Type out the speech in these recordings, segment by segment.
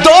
2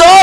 2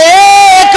1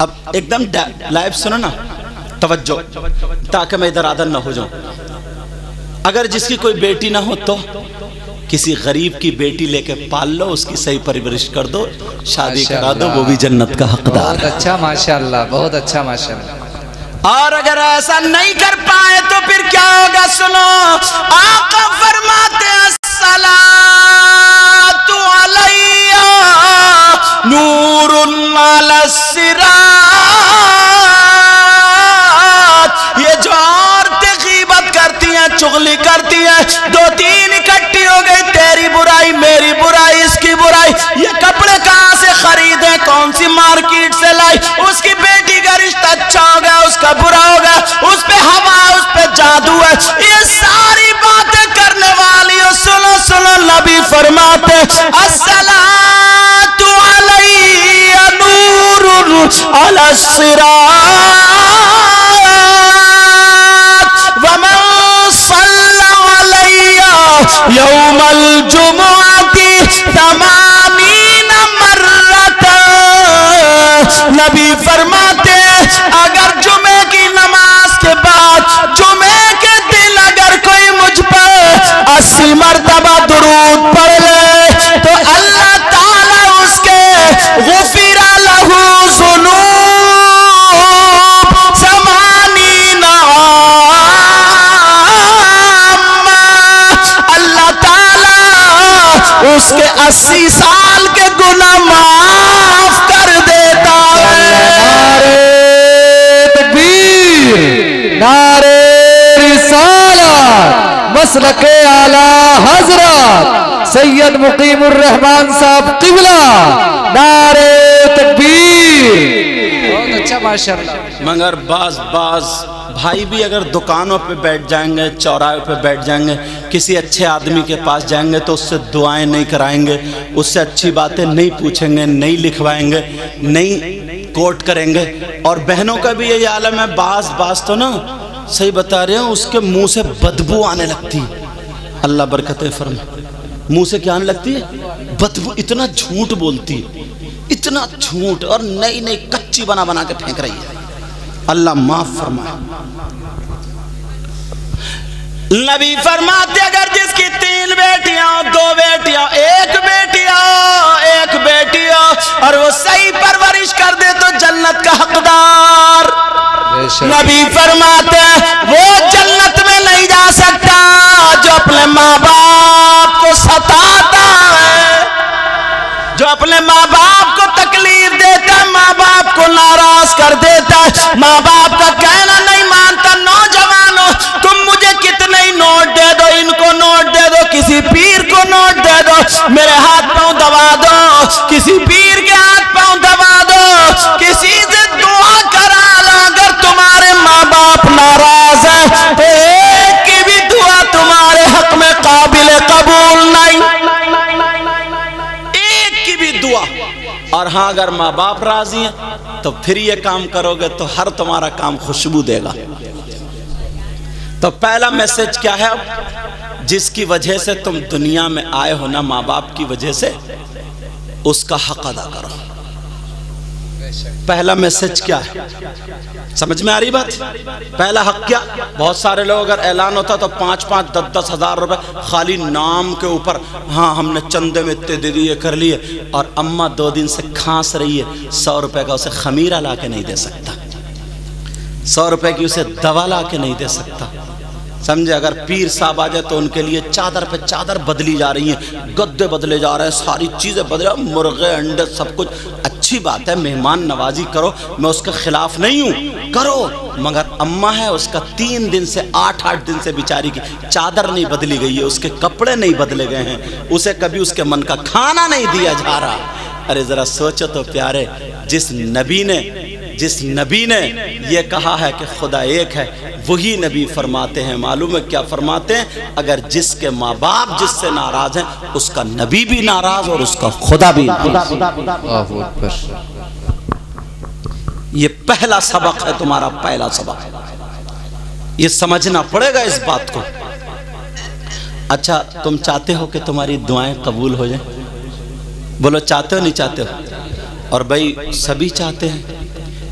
اب ایک دم لائیو سنو نا، توجہ، تاکہ میں ادھر آدھر نہ ہو جاؤں. اگر جس کی کوئی بیٹی نہ ہو تو کسی غریب کی بیٹی لے کے پال لو، اس کی صحیح پرورش کر دو، شادی کرا دو، وہ بھی جنت کا حقدار ہے. بہت اچھا ماشاءاللہ، بہت اچھا ماشاءاللہ. اور اگر ایسا نہیں کر پائے تو پھر کیا ہوگا؟ سنو، آقا فرماتے ہیں الصلاۃ علیہ نور علی الصراط. یہ جو عورتیں غیبت کرتی ہیں، چغلی کرتی ہیں، دو تین اکٹھی ہو گئی، تیری برائی میری برائی اس کی برائی، یہ کپڑے کہاں سے خریدیں، کون سی مارکیٹ سے لائی، اس کی بیٹی کا رشتہ اچھا ہو گیا، اس کا برا ہو گیا، اس پہ ہوا ہے، اس پہ جادو ہے، یہ ساری باتیں کرنے والی ہو. سنو سنو، نبی فرماتے الصلاۃ علیہ نور علی الصراط ومن صلی علیہ یوم الجمعۃ 80 مرۃ. نبی فرماتے اگر جمعے کی نماز کے بعد جمعے کے دن اگر کوئی مجھ پر 80 مرتبہ درود پڑھ لے تو اللہ تعالی اس کے غفر لہ ذنوب 80 عاما. اللہ تعالی اس کے 80 سال کے گناہ معاف کر دیتا ہے. نعرہ تکبیر، نعرہ رسالت، مسلک اعلیٰ حضرت سید مقیم الرحمان صاحب قبلہ، نعرہ تکبیر. بہت اچھا ماشاءاللہ. مگر بعض بھائی بھی اگر دکانوں پہ بیٹھ جائیں گے، چوراہے پہ بیٹھ جائیں گے، کسی اچھے آدمی کے پاس جائیں گے تو اس سے دعائیں نہیں کرائیں گے، اس سے اچھی باتیں نہیں پوچھیں گے، نہیں لکھوائیں گے، نہیں کوٹ کریں گے. اور بہنوں کا بھی یہی عالم ہے. بعض تو نا صحیح بتا رہے ہیں، اس کے منہ سے بدبو آنے لگتی. اللہ برکتیں فرمائے. منہ سے کیا آنے لگتی ہے؟ بدبو. اتنا جھوٹ بولتی، اتنا جھوٹ، اور نئی کچی بنا کے پھینک رہی ہے. اللہ معاف فرمائے. نبی فرماتے اگر جس کی 3 بیٹیاں، 2 بیٹیاں، 1 بیٹی ہو اور وہ صحیح پرورش کر دے تو جنت کا حقدار. نبی فرماتے ہیں وہ جنت میں نہیں جا سکتا جو اپنے ماں باپ کو ستاتا ہے، جو اپنے ماں باپ کو تکلیف دیتا ہے، ماں باپ کو ناراض کر دیتا ہے، ماں باپ کا کہنا نہیں مانتا. نوجوانوں، تم مجھے کتنے ہی نوٹ دے دو، ان کو نوٹ دے دو، کسی پیر کو نوٹ دے دو، میرے ہاتھ پاؤں دبا دو، کسی پیر کے ہاتھ پاؤں دبا دو، کسی سے دعا کرا لو، اگر تمہارے ماں باپ ناراض ہیں تو ایک کی بھی دعا تمہارے حق میں قابل قبول نہیں، ایک کی بھی دعا. اور ہاں اگر ماں باپ راضی ہیں تو پھر یہ کام کرو گے تو ہر تمہارا کام خوشبو دے گا. تو پہلا میسج کیا ہے؟ جس کی وجہ سے تم دنیا میں آئے ہو نا، ماں باپ کی وجہ سے، اس کا حق ادا کرو. پہلا میسج کیا ہے؟ سمجھ میں آ رہی بات؟ پہلا حق کیا؟ بہت سارے لوگ اگر اعلان ہوتا تو 5-5 10-10 ہزار روپے خالی نام کے اوپر، ہاں ہم نے چندے میں اتنے دے دیے کر لیے، اور اماں 2 دن سے کھانس رہی ہے، 100 روپے کا اسے خمیرہ لا کے نہیں دے سکتا، 100 روپے کی اسے دوا لا کے نہیں دے سکتا. سمجھے؟ اگر پیر صاحب آ جائے تو ان کے لیے چادر پہ چادر بدلی جا رہی ہیں، گدے بدلے جا رہے ہیں، ساری چیزیں بدلے، مرغے انڈے سب کچھ. اچھی بات ہے، مہمان نوازی کرو، میں اس کے خلاف نہیں ہوں، کرو، مگر اماں ہے، اس کا 3 دن سے 8 دن سے بیچاری کی چادر نہیں بدلی گئی ہے، اس کے کپڑے نہیں بدلے گئے ہیں، اسے کبھی اس کے من کا کھانا نہیں دیا جا رہا. ارے ذرا سوچو تو پیارے، جس نبی نے یہ کہا ہے کہ خدا ایک ہے، وہی نبی فرماتے ہیں، معلوم ہے کیا فرماتے ہیں؟ اگر جس کے ماں باپ جس سے ناراض ہیں، اس کا نبی بھی ناراض اور اس کا خدا بھی ناراض. یہ پہلا سبق ہے، تمہارا پہلا سبق. یہ سمجھنا پڑے گا اس بات کو. اچھا، تم چاہتے ہو کہ تمہاری دعائیں قبول ہو جائیں؟ بولو چاہتے ہو نہیں چاہتے ہو؟ اور بھائی سبھی چاہتے ہیں.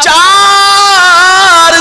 4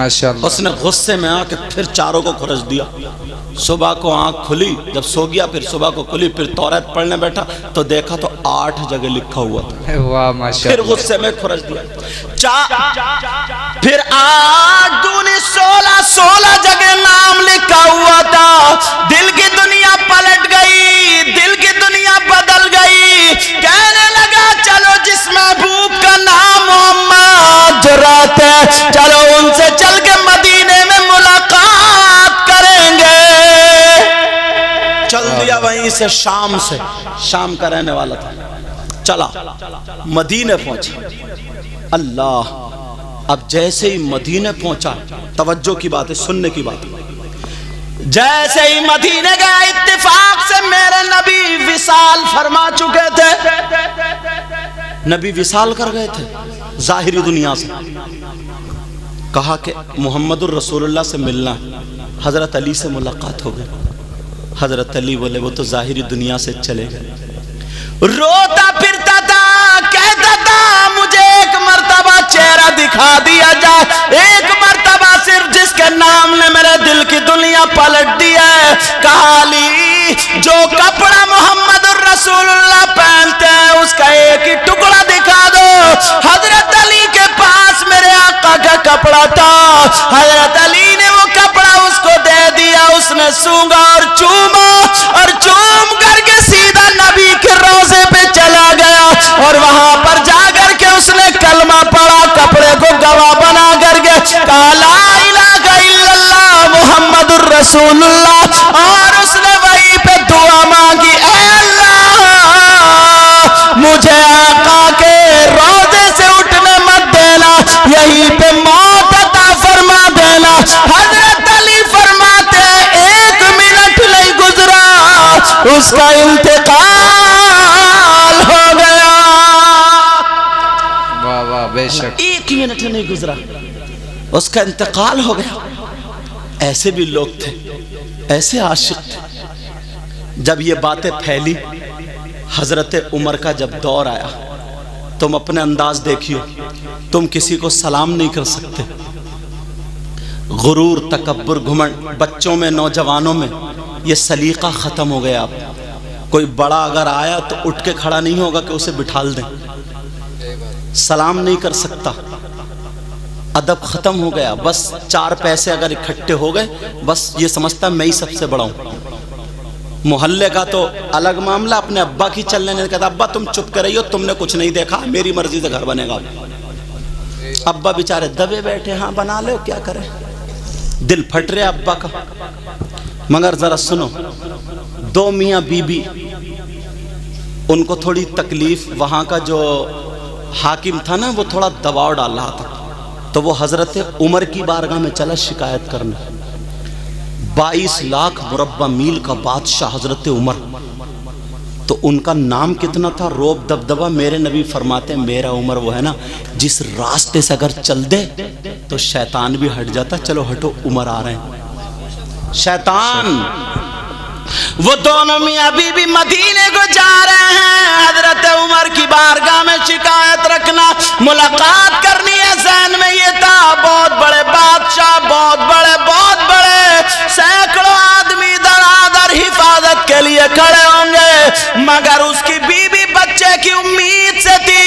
ماشاءاللہ. اس نے غصے میں آ کے پھر چاروں کو کھرچ دیا. صبح کو آنکھ کھلی، جب سو گیا پھر صبح کو کھلی، پھر توریت پڑھنے بیٹھا تو دیکھا تو 8 جگہ لکھا ہوا تھا. واہ پھر ماشاءاللہ. غصے میں کھرچ دیا. پھر 8 دونی 16 جگہ نام لکھا ہوا تھا. دل کی دنیا پلٹ گئی، دل کی دنیا بدل گئی. کہنے لگا چلو جس محبوب کا نام محمد جو رہتے ہیں، چلو ان سے چل کے مدینے میں ملاقات کریں گے. چل دیا وہیں سے، شام کا رہنے والا تھا. چلا مدینے پہنچا. اللہ، اب جیسے ہی مدینے پہنچا، توجہ کی بات ہے، سننے کی بات ہے، جیسے ہی مدینے گیا اتفاق سے میرے نبی وصال فرما چکے تھے. نبی وصال کر گئے تھے ظاہری دنیا سے. کہا کہ محمد الرسول اللہ سے ملنا. حضرت علی سے ملاقات ہو گئی. حضرت علی بولے وہ تو ظاہری دنیا سے چلے گئے. روتا پھرتا تھا، کہتا تھا مجھے ایک مرتبہ چہرہ دکھا دیا جائے، ایک مرتبہ صرف جس کے نام نے میرے دل کی دنیا پلٹ دی ہے. کہا علی، جو کپڑا محمد الرسول اللہ پہنتے ہیں اس کا ایک ہی ٹکڑا دکھا دو. حضرت علی کے پاس میرے آقا کا کپڑا تھا. حضرت علی نے وہ کپڑا اس کو دے دیا. اس نے سونگا اور چوما، اور چوم کر کے سیدھا نبی کے روضے پہ چلا گیا، اور وہاں پر جا کر کے اس نے کلمہ پڑھا، کپڑے کو گواہ بنا کر کے کہا لا الہ الا اللہ محمد الرسول اللہ. اور اس نے وہیں پہ دعا مانگی، اے اللہ مجھے آقا کے روضے سے اٹھنے مت دینا، یہیں پہ موت عطا فرما دینا. حضرت علی فرماتے 1 منٹ نہیں گزرا اس کا انتقال ہو گیا. واہ واہ بے شک. 1 منٹ نہیں گزرا اس کا انتقال ہو گیا. ایسے بھی لوگ تھے، ایسے عاشق تھے. جب یہ باتیں پھیلی، حضرت عمر کا جب دور آیا، تم اپنے انداز دیکھیو، تم کسی کو سلام نہیں کر سکتے. غرور، تکبر، گھمنڈ بچوں میں، نوجوانوں میں یہ سلیقہ ختم ہو گیا. اب کوئی بڑا اگر آیا تو اٹھ کے کھڑا نہیں ہوگا کہ اسے بٹھال دیں، سلام نہیں کر سکتا. ادب ختم ہو گیا. بس 4 پیسے اگر اکٹھے ہو گئے بس یہ سمجھتا میں ہی سب سے بڑا ہوں. محلے کا تو الگ معاملہ. اپنے ابا کی چلنے نے کہتا ابا تم چپ کر رہی ہو، تم نے کچھ نہیں دیکھا، میری مرضی سے گھر بنے گا. ابا بیچارے دبے بیٹھے، ہاں بنا لے کیا کرے، دل پھٹ رہے ابا کا. مگر ذرا سنو، 2 میاں بی بی، ان کو تھوڑی تکلیف، وہاں کا جو حاکم تھا نا وہ تھوڑا دباؤ ڈال رہا تھا، تو وہ حضرت عمر کی بارگاہ میں چلا شکایت کرنے. 22 لاکھ مربع میل کا بادشاہ حضرت عمر، تو ان کا نام کتنا تھا، روب دبدبہ. میرے نبی فرماتے ہیں میرا عمر وہ ہے نا جس راستے سے اگر چل دے تو شیطان بھی ہٹ جاتا. چلو ہٹو، عمر آ رہے ہیں. شیطان، وہ دونوں میاں بی بی مدینے کو جا رہے ہیں. حضرت عمر کی بارگاہ میں شکایت رکھنا، ملاقات کرنی ہے. ذہن میں یہ تھا بہت بڑے بادشاہ، بہت بڑے سینکڑوں آدمی در حفاظت کے لیے کھڑے ہوں گے، مگر اس کی بیوی بچے کی امید سے تھی.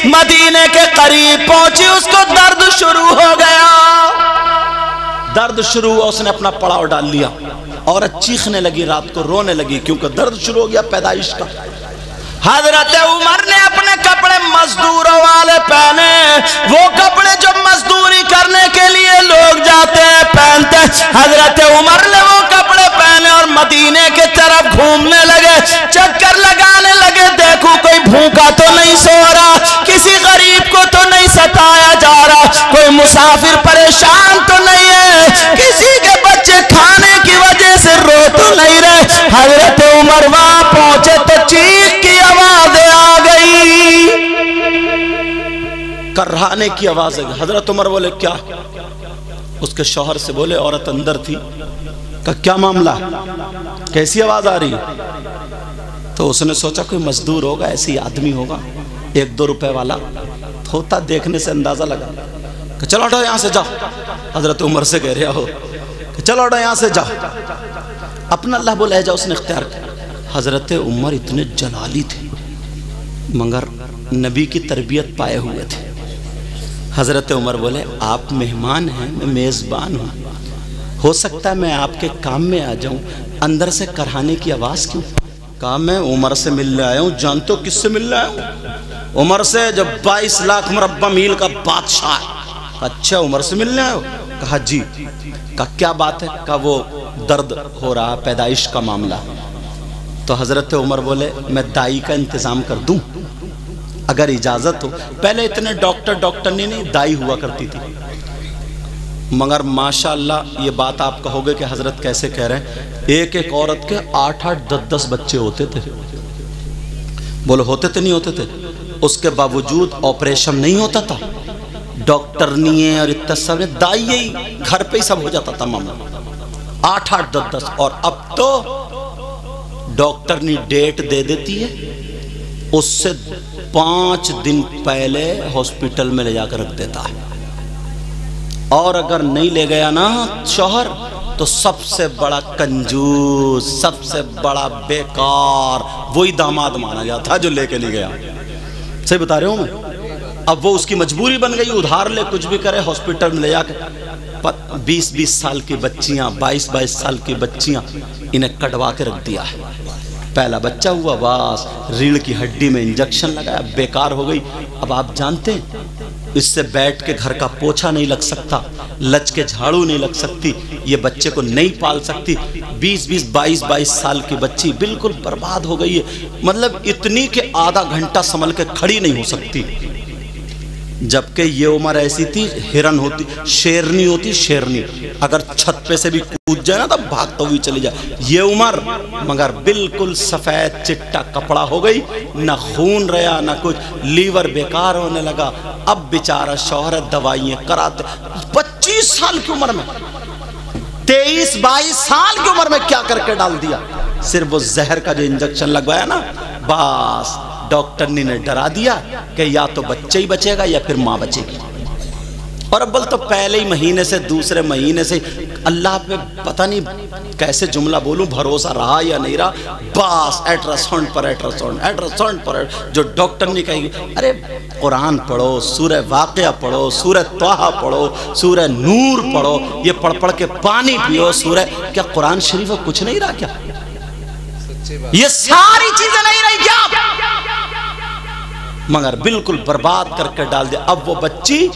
مدینے کے قریب پہنچی، اس کو درد شروع ہو گیا. درد شروع ہوا، اس نے اپنا پڑاؤ ڈال لیا. عورت چیخنے لگی، رات کو رونے لگی کیونکہ درد شروع ہو گیا پیدائش کا. حضرت عمر نے اپنے کپڑے مزدوروں والے پہنے، وہ کپڑے جو مزدوری کرنے کے لیے لوگ جاتے ہیں پہنتے. حضرت عمر نے وہ کپڑے پہنے اور مدینے کے طرف گھومنے لگے، چکر لگانے لگے. دیکھو کوئی بھوکا تو نہیں سو رہا، کسی غریب کو تو نہیں ستایا جا رہا، کوئی مسافر پریشان تو نہیں ہے، کسی کے بچے کھانے کی وجہ سے رو تو نہیں رہے. حضرت عمر وہاں پہنچے تو چیخ کی آوازیں آ گئی، کرہانے کی آواز. حضرت عمر بولے کیا؟ اس کے شوہر سے بولے عورت اندر تھی، کہ کیا معاملہ، کیسی آواز آ رہی؟ تو اس نے سوچا کوئی مزدور ہوگا، ایسی آدمی ہوگا، 1-2 روپے والا ہوتا، دیکھنے سے اندازہ لگا. کہ چلو ہٹو یہاں سے جاؤ. حضرت عمر سے کہہ رہا ہو کہ چلو ہٹو یہاں سے جاؤ. اپنا اللہ بو لہجہ اس نے اختیار کیا. حضرت عمر اتنے جلالی تھے مگر نبی کی تربیت پائے ہوئے تھے. حضرت عمر بولے آپ مہمان ہیں, میں میزبان ہوں, ہو سکتا ہے میں آپ کے کام میں آ جاؤں, اندر سے کرہانے کی آواز کیوں؟ کہا میں عمر سے ملنے آیا ہوں. جانتے ہو کس سے ملنے آیا ہوں؟ عمر سے, جب 22 لاکھ مربع میل کا بادشاہ ہے. اچھا عمر سے ملنے آئے ہو؟ کہا جی. کہا کیا بات ہے؟ کہا وہ درد ہو رہا, پیدائش کا معاملہ. تو حضرت عمر بولے میں دائی کا انتظام کر دوں اگر اجازت ہو. پہلے اتنے ڈاکٹر نہیں دائی ہوا کرتی تھی, مگر ماشاءاللہ یہ بات آپ کہو گے کہ حضرت کیسے کہہ رہے ہیں, ایک ایک عورت کے 8-8 10-10 بچے ہوتے تھے. بولو ہوتے تھے نہیں ہوتے تھے؟ اس کے باوجود آپریشن نہیں ہوتا تھا, ڈاکٹر نہیں ہے اور اتنا سب دائی ہی گھر پہ ہی سب ہو جاتا تھا معاملہ. 8-8 10-10. اور اب تو ڈاکٹر نے ڈیٹ دے دیتی ہے, اس سے 5 دن پہلے ہاسپٹل میں لے جا کر رکھ دیتا ہے. اور اگر نہیں لے گیا نا شوہر تو سب سے بڑا کنجوس, سب سے بڑا بیکار وہی داماد مانا جاتا جو لے کے نہیں گیا. صحیح بتا رہے ہوں میں؟ اب وہ اس کی مجبوری بن گئی, ادھار لے کچھ بھی کرے, ہاسپٹل میں لے جا کے 20-20 سال کی بچیاں, 22-22 سال کی بچیاں انہیں کٹوا کے رکھ دیا ہے. پہلا بچہ ہوا, بس ریڑھ کی ہڈی میں انجیکشن لگایا, بیکار ہو گئی. اب آپ جانتے ہیں اس سے بیٹھ کے گھر کا پوچھا نہیں لگ سکتا, لچ کے جھاڑو نہیں لگ سکتی, یہ بچے کو نہیں پال سکتی. 22 سال کی بچی بالکل برباد ہو گئی ہے, مطلب اتنی کہ آدھا گھنٹہ سنبھل کے کھڑی نہیں ہو سکتی. جبکہ یہ عمر ایسی تھی ہرن ہوتی, شیرنی ہوتی, شیرنی اگر چھت پہ سے بھی کود جائے نا تو بھاگتا ہوئی چلی جائے. یہ عمر مگر بالکل سفید چٹا کپڑا ہو گئی, نہ خون رہا نہ کچھ, لیور بیکار ہونے لگا. اب بیچارہ شوہر دوائیاں کراتے. 25 سال کی عمر میں, 23-22 سال کی عمر میں کیا کر کے ڈال دیا. صرف وہ زہر کا جو انجیکشن لگوایا نا, بس ڈاکٹر نے ڈرا دیا کہ یا تو بچہ ہی بچے گا یا پھر ماں بچے گی. اور اب تو پہلے ہی مہینے سے, دوسرے مہینے سے اللہ پہ پتہ نہیں کیسے جملہ بولوں, بھروسہ رہا یا نہیں رہا, بس الٹراساؤنڈ پر جو ڈاکٹر نے کہے گی ارے قرآن پڑھو, سورہ واقعہ پڑھو, سورہ طٰہٰ پڑھو, سورہ نور پڑھو, یہ پڑھ کے پانی پیو, سورہ کیا قرآن شریف کچھ نہیں رہا کیا؟ یہ ساری چیزیں نہیں رہی کیا؟ مگر بالکل برباد کر کے ڈال دیا. اب وہ بچی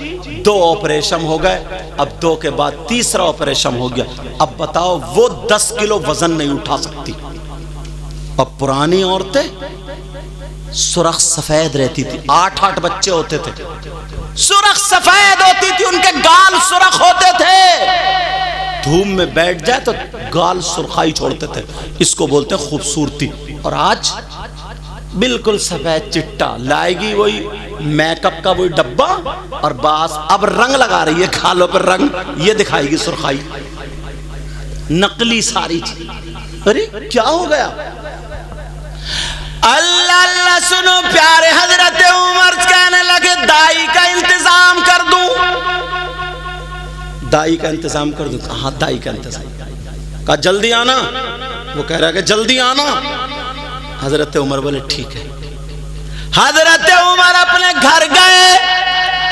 2 آپریشن ہو گئے, اب 2 کے بعد تیسرا آپریشن ہو گیا. اب بتاؤ وہ 10 کلو وزن نہیں اٹھا سکتی. اب پرانی عورتیں سرخ سفید رہتی تھی, 8-8 بچے ہوتے تھے, سرخ سفید ہوتی تھی, ان کے گال سرخ ہوتے تھے, دھوپ میں بیٹھ جائے تو گال سرخائی چھوڑتے تھے. اس کو بولتے ہیں خوبصورتی. اور آج بالکل سفید چٹا, لائے گی وہی میک اپ کا وہی ڈبہ اور بس اب رنگ لگا رہی ہے کھالوں پر رنگ, یہ دکھائے گی سرخائی, نقلی ساری چیز. ارے کیا ہو گیا؟ اللہ اللہ سنو پیارے, حضرت عمر کہنے لگے دائی کا انتظام کر دوں, دائی کا انتظام کر دوں. کہاں دائی کا انتظام؟ کہا جلدی آنا. وہ کہہ رہا ہے کہ جلدی آنا. حضرت عمر بولے ٹھیک ہے. حضرت عمر اپنے گھر گئے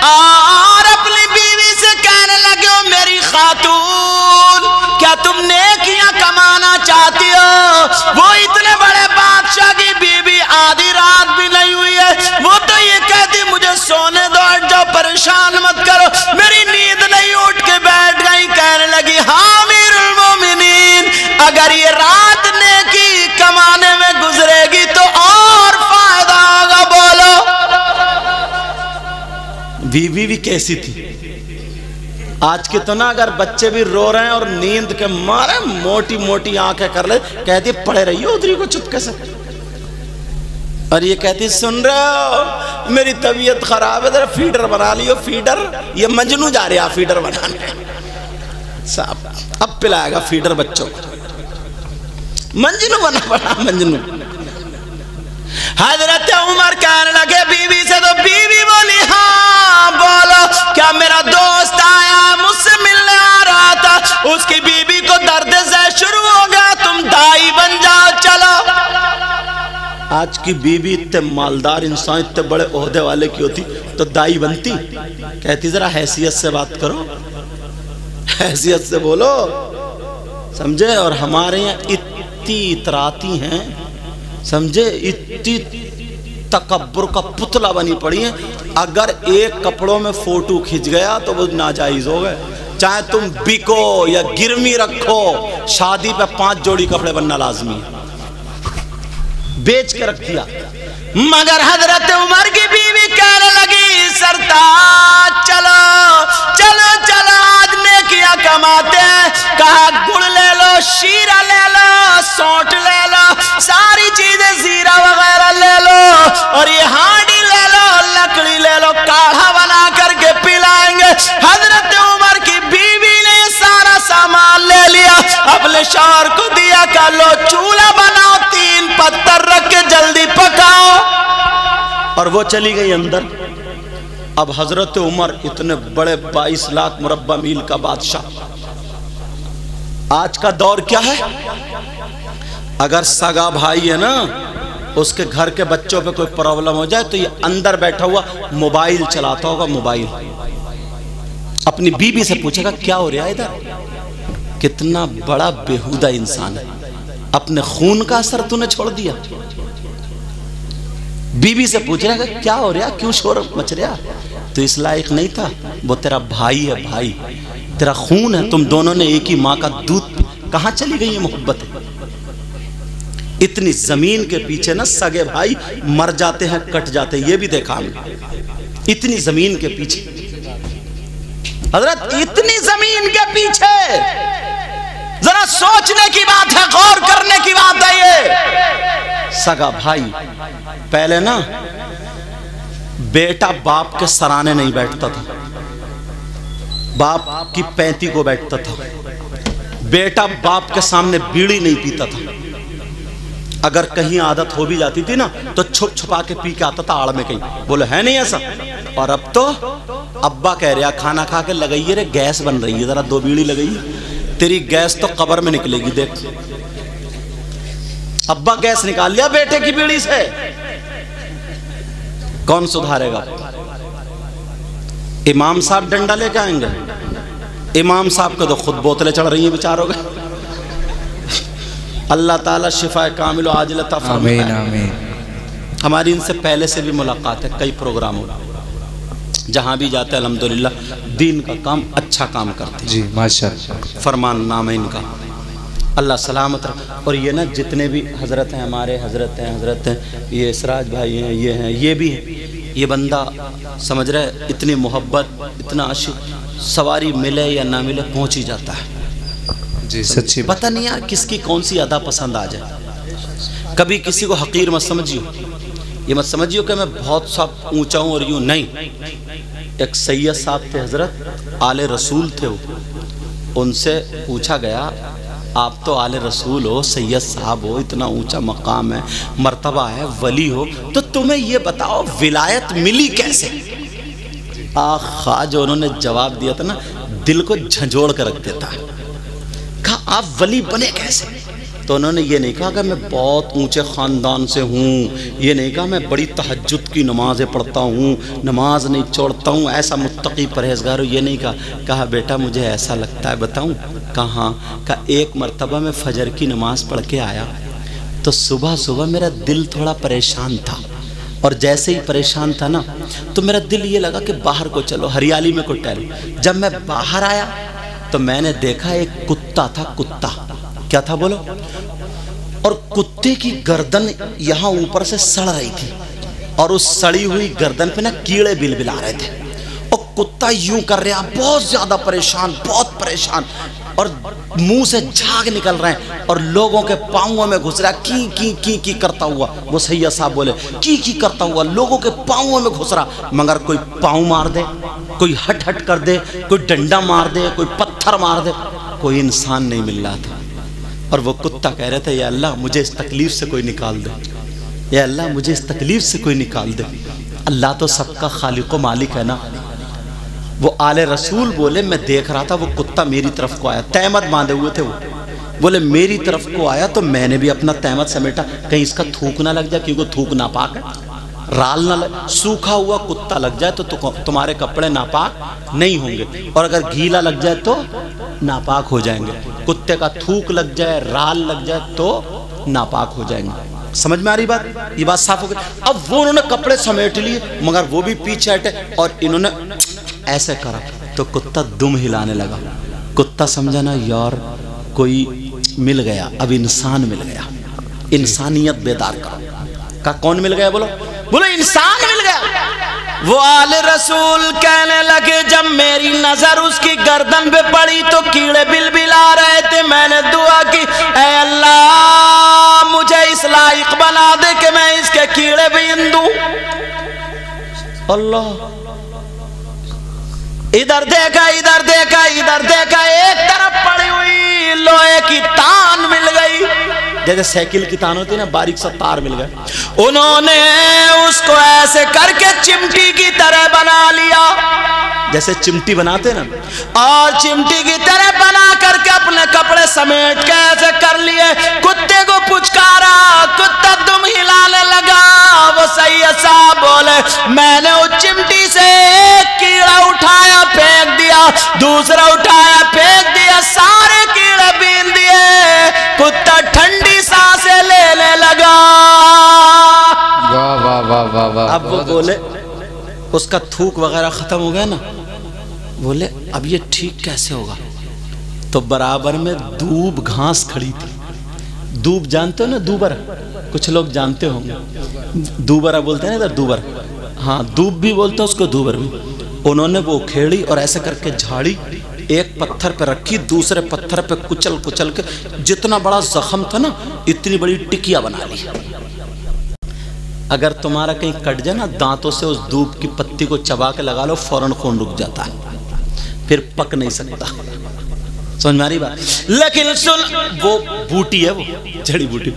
اور اپنی بیوی سے کہنے لگے او میری خاتون, کیا تم نیکیاں کمانا چاہتی ہو؟ وہ اتنے بڑے بادشاہ کی بیوی آدھی رات بھی نہیں ہوئی ہے, وہ تو یہ کہتی مجھے سونے دو, ہٹ جاؤ, پریشان مت کرو. میری نیند نہیں, اٹھ کے بیٹھ گئی. کہنے لگی ہاں امیر المومنین, اگر یہ رات نیکی کمانے میں گزرے گی تو اور فائدہ ہوگا. بولو بیوی بھی کیسی تھی؟ آج کے تو نا اگر بچے بھی رو رہے ہیں اور نیند کے مارے موٹی موٹی آنکھیں کر لے, کہتی پڑے رہی ہو ادھری کو چپکے سے, اور یہ کہتی سن رہے ہو میری طبیعت خراب ہے, ذرا فیڈر بنا لیو. فیڈر, یہ مجنو جا رہے ہیں فیڈر بنانے, اب پلائے گا فیڈر بچوں کو, مجنو بنا پڑا مجنو. حضرت عمر کہنے لگے بیوی سے, تو بیوی بولی ہاں بولو, کیا میرا دوست اس کی بیوی کو درد سے شروع ہو گیا، تم دائی بن جاؤ چلو۔ آج کی بیوی اتنے مالدار انسان، اتنے بڑے عہدے والے کی ہوتی تو دائی بنتی؟ کہتی ذرا حیثیت سے بات کرو، حیثیت سے بولو، سمجھے؟ اور ہمارے یہاں اتنی اتراتی ہیں، سمجھے، اتنی تکبر کا پتلا بنی پڑی ہیں، اگر ایک کپڑوں میں فوٹو کھنچ گیا تو وہ ناجائز ہو گئے، چاہے تم بکو یا گرمی رکھو، شادی پہ 5 جوڑی کپڑے بننا لازمی ہے، بیچ کے رکھ دیا۔ مگر حضرت عمر کی بیوی کہنے لگی سرتاج چلو چلو چلو آج نیکیاں کماتے ہیں، کہا گڑ لے لو، شیرہ لے لو، سونٹ لے لو، ساری چیزیں زیرہ وغیرہ لے لو، اور یہ ہانڈی لے لو، لکڑی لے لو، کاڑھا بنا کر کے پلائیں گے۔ حضرت عمر کی بیوی نے سارا سامان لے لیا، اپنے شوہر کو دیا کہ لو چولہا بناؤ، 3 پتھر رکھ کے جلدی پکاؤ، اور وہ چلی گئی اندر۔ اب حضرت عمر اتنے بڑے 22 لاکھ مربع میل کا بادشاہ، آج کا دور کیا ہے؟ اگر سگا بھائی ہے نا، اس کے گھر کے بچوں پہ کوئی پرابلم ہو جائے تو یہ اندر بیٹھا ہوا موبائل چلاتا ہوگا، موبائل، اپنی بیوی سے پوچھے گا کیا ہو رہا ہے ادھر؟ کتنا بڑا بےہودہ انسان ہے، اپنے خون کا اثر تو نے چھوڑ دیا۔ بیوی سے پوچھ رہا ہے کیا ہو رہا، کیوں شور مچ رہا؟ تو اس لائق نہیں تھا، وہ تیرا بھائی ہے، بھائی تیرا خون ہے، تم دونوں نے ایک ہی ماں کا دودھ، کہاں چلی گئی یہ محبت ہے؟ اتنی زمین کے پیچھے نا سگے بھائی مر جاتے ہیں، کٹ جاتے ہیں، یہ بھی دیکھا ہم نے، اتنی زمین کے پیچھے، حضرت اتنی زمین کے پیچھے، ذرا سوچنے کی بات ہے، غور کرنے کی بات ہے یہ۔ سگا بھائی پہلے نا بیٹا باپ کے سرانے نہیں بیٹھتا تھا، باپ کی 35 کو بیٹھتا تھا، بیٹا باپ کے سامنے بیڑی نہیں پیتا تھا، اگر کہیں عادت ہو بھی جاتی تھی نا تو چھپ چھپا کے پی کے آتا تھا آڑ میں کہیں، بولے ہے نہیں ایسا؟ اور اب تو ابا کہہ رہا کھانا کھا کے لگائیے رے گیس بن رہی ہے، ذرا 2 بیڑی لگائیے، تیری گیس تو قبر میں نکلے گی، دیکھ ابا گیس نکال لیا بیٹے کی بیڑی سے، کون سدھارے گا؟ امام صاحب ڈنڈا لے کے آئیں گے؟ امام صاحب کو تو خود بوتلیں چڑھ رہی ہیں بیچاروں کے۔ اللہ تعالیٰ شفا کامل و عاجل عطا فرمائے۔ آمین آمین۔ ہماری ان سے پہلے سے بھی ملاقات ہے، کئی پروگراموں، جہاں بھی جاتے ہیں الحمدللہ دین کا کام، اچھا کام کرتے ہیں، جی ماشاءاللہ، فرمان نام ہے ان کا، اللہ سلامت رکھ۔ اور یہ نا جتنے بھی حضرت ہیں ہمارے، حضرت ہیں، یہ اسراج بھائی ہیں، یہ بھی ہیں، یہ بندہ سمجھ رہے اتنی محبت، اتنا عاشق، سواری ملے یا نہ ملے پہنچ ہی جاتا ہے، جی سچی پتہ نہیں یار کس کی کون سی ادا پسند آ جائے۔ کبھی کسی کو حقیر مت سمجھیو، یہ مت سمجھیو کہ میں بہت سا اونچا ہوں اور یوں نہیں۔ ایک سید صاحب تھے حضرت، آل رسول تھے، ان سے پوچھا گیا آپ تو آل رسول ہو، سید صاحب ہو، اتنا اونچا مقام ہے، مرتبہ ہے، ولی ہو، تو تمہیں یہ بتاؤ ولایت ملی کیسے؟ آخا جو انہوں نے جواب دیا تھا نا دل کو جھنجھوڑ کر رکھ دیتا ہے۔ کہا آپ ولی بنے کیسے؟ تو انہوں نے یہ نہیں کہا کہ میں بہت اونچے خاندان سے ہوں، یہ نہیں کہا میں بڑی تہجد کی نمازیں پڑھتا ہوں، نماز نہیں چھوڑتا ہوں، ایسا متقی پرہیزگار ہوں، یہ نہیں کہا۔ کہا بیٹا مجھے ایسا لگتا ہے، بتاؤں؟ کہاں؟ کہا ایک مرتبہ میں فجر کی نماز پڑھ کے آیا تو صبح صبح میرا دل تھوڑا پریشان تھا، اور جیسے ہی پریشان تھا نا تو میرا دل یہ لگا کہ باہر کو چلو، ہریالی میں کو ٹہلو۔ جب میں باہر آیا تو میں نے دیکھا ایک کتا تھا، کتا کیا تھا بولو؟ اور کتے کی گردن یہاں اوپر سے سڑ رہی تھی، اور اس سڑی ہوئی گردن پہ نا کیڑے بل بلا رہے تھے، اور کتا یوں کر رہا بہت زیادہ پریشان، بہت پریشان، اور منہ سے جھاگ نکل رہے ہیں، اور لوگوں کے پاؤں میں گھس رہا کی کی کی کی کرتا ہوا۔ وہ سید صاحب بولے کی کی کرتا ہوا لوگوں کے پاؤں میں گھس رہا، مگر کوئی پاؤں مار دے، کوئی ہٹ ہٹ کر دے، کوئی ڈنڈا مار دے، کوئی پتھر مار دے، کوئی انسان نہیں مل رہا تھا۔ اور وہ کتا کہہ رہے تھے یا اللہ مجھے اس تکلیف سے کوئی نکال دے، یا اللہ مجھے اس تکلیف سے کوئی نکال دے۔ اللہ تو سب کا خالق و مالک ہے نا۔ وہ آل رسول بولے میں دیکھ رہا تھا وہ کتا میری طرف کو آیا، تہمت باندھے ہوئے تھے وہ، بولے میری طرف کو آیا تو میں نے بھی اپنا تہمت سمیٹا، کہیں اس کا تھوک نہ لگ جائے، کیونکہ تھوک ناپاک ہے، رال نہ لگ، سوکھا ہوا کتا لگ جائے تو تمہارے کپڑے ناپاک نہیں ہوں گے، اور اگر گیلا لگ جائے تو ناپاک ہو جائیں گے، کتے کا تھوک لگ جائے، رال لگ جائے تو ناپاک ہو جائیں گے۔ سمجھ میں آ رہی بات؟ یہ بات صاف ہو گئی۔ اب وہ انہوں نے کپڑے سمیٹ لیے، مگر وہ بھی پیچھے ہٹے اور انہوں نے ایسے کرا تو کتا دم ہلانے لگا۔ کتا سمجھا نا یار کوئی مل گیا، اب انسان مل گیا، انسانیت بیدار کرو۔ کہا کون مل گیا؟ بولو بولو انسان مل گیا۔ وہ آل رسول کہنے لگے جب میری نظر اس کی گردن پہ پڑی تو کیڑے بل بلا رہے تھے، میں نے دعا کی اے اللہ مجھے اس لائق بنا دے کہ میں اس کے کیڑے بین دوں۔ اللہ ادھر دیکھا ادھر دیکھا ادھر دیکھا، ایک طرف پڑی ہوئی لوہے کی تان مل گئی، جیسے سائیکل کی تان ہوتی ہے نا، باریک سا تار مل گیا، انہوں نے اس کو ایسے کر کے چمٹی کی طرح بنا لیا، جیسے چمٹی بناتے نا، اور چمٹی کی طرح بنا کر کے اپنے کپڑے سمیٹ کے ایسے کر لیے، کتے کو پچکارا، کتا دم ہلانے لگا۔ وہ سید صاحب بولے میں نے اس چمٹی سے ایک کیڑا اٹھایا پھینک دیا، دوسرا اٹھایا پھینک دیا، سارے کیڑے بین دیے، کتا ٹھنڈی سانسیں لینے لگا۔ واہ واہ واہ واہ واہ۔ اب وہ بولے اس کا تھوک وغیرہ ختم ہو گیا نا، بولے اب یہ ٹھیک کیسے ہوگا؟ تو برابر میں دوب گھاس کھڑی تھی۔ دوب جانتے ہو نا؟ دوبر، کچھ لوگ جانتے ہوں گے، دوبرہ بولتے ہیں نا ادھر، دوبر، ہاں دوب بھی بولتے ہیں اس کو، دوبر بھی۔ انہوں نے وہ کھیڑی اور ایسے کر کے جھاڑی، ایک پتھر پہ رکھی، دوسرے پتھر پہ کچل کچل کے جتنا بڑا زخم تھا نا اتنی بڑی ٹکیا بنا لی۔ اگر تمہارا کہیں کٹ جائے نا، دانتوں سے اس دوب کی پتی کو چبا کے لگا لو، فوراً خون رک جاتا ہے، پھر پک نہیں سکتا۔ سمجھ میں آ رہی بات؟ لیکن سن، وہ بوٹی ہے، وہ جڑی بوٹی۔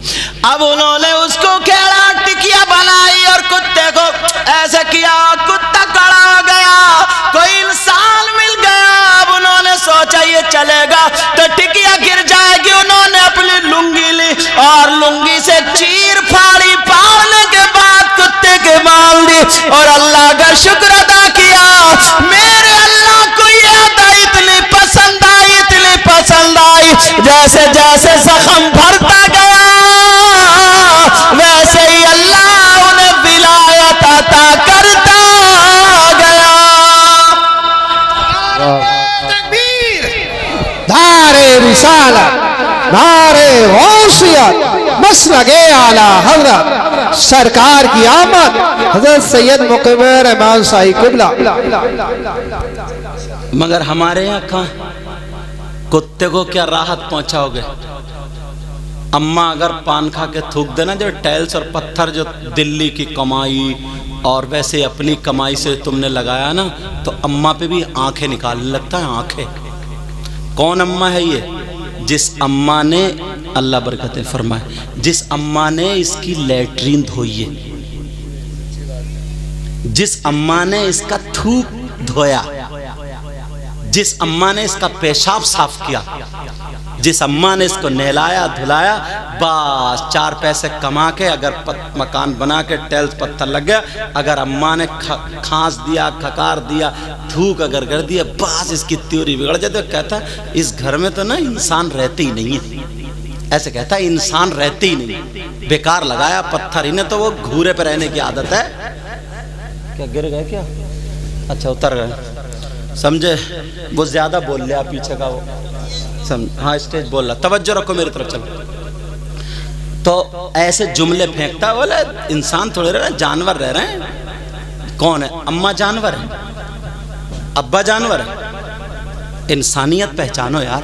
اب انہوں نے اس کو کھیڑا ٹکیا بنائی اور کتے کو ایسے کیا، کتا کھڑا ہو گیا، کوئی انسان مل گیا۔ اب انہوں نے سوچا یہ چلے گا تو ٹکیا گر جائے گی، انہوں نے اپنی لنگی لی اور لنگی سے چیر پھاڑی، پھاڑنے کے بعد کتے کے مال دی اور اللہ کا شکر ادا کیا۔ میرے اللہ کو یہ ادا اتنی پسند آئی، اتنی پسند آئی، جیسے جیسے زخم بھرتا گیا ویسے ہی اللہ انہیں ولایت عطا کرتا گیا۔ تکبیر، نعرہ رسالت، نعرہ غوثیت، مسلک اعلی حضرت سرکار کی آمد، حضرت سید مقیم رحمان صاحب قبلہ۔ مگر ہمارے یہاں کہاں کتے کو کیا راحت پہنچاؤ گے؟ اماں اگر پان کھا کے تھوک دینا، جو ٹائلز اور پتھر جو دلی کی کمائی اور ویسے اپنی کمائی سے تم نے لگایا نا، تو اماں پہ بھی آنکھیں نکالنے لگتا ہے، آنکھیں۔ کون اماں ہے یہ؟ جس اماں نے، اللہ برکتیں فرمائے، جس اماں نے اس کی لیٹرین دھوئی ہے، جس اماں نے اس کا تھوک دھویا، جس اماں نے اس کا پیشاب صاف کیا، جس اماں نے اس کو نہلایا دھلایا، بس چار پیسے کما کے اگر مکان بنا کے ٹیلز پتھر لگ گیا، اگر اماں نے کھانس دیا، کھکار دیا، تھوک اگر کر دیا، بس اس کی تیوری بگڑ جاتی ہے۔ کہتا ہے اس گھر میں تو نا انسان رہتے ہی نہیں ہے، ایسے کہتا ہے انسان رہتے ہی نہیں، بیکار لگایا پتھر، انہیں تو وہ گھورے پہ رہنے کی عادت ہے۔ کیا گر گئے کیا؟ اچھا اتر گئے، سمجھے؟ وہ زیادہ بول لیا پیچھے کا، وہ ہاں اسٹیج بول رہا، توجہ رکھو میری طرف چلو۔ تو ایسے جملے پھینکتا، بولے انسان تھوڑے رہ رہے ہیں، جانور رہ رہے ہیں۔ کون ہے؟ اماں جانور ہے، ابا جانور ہے، انسانیت پہچانو یار۔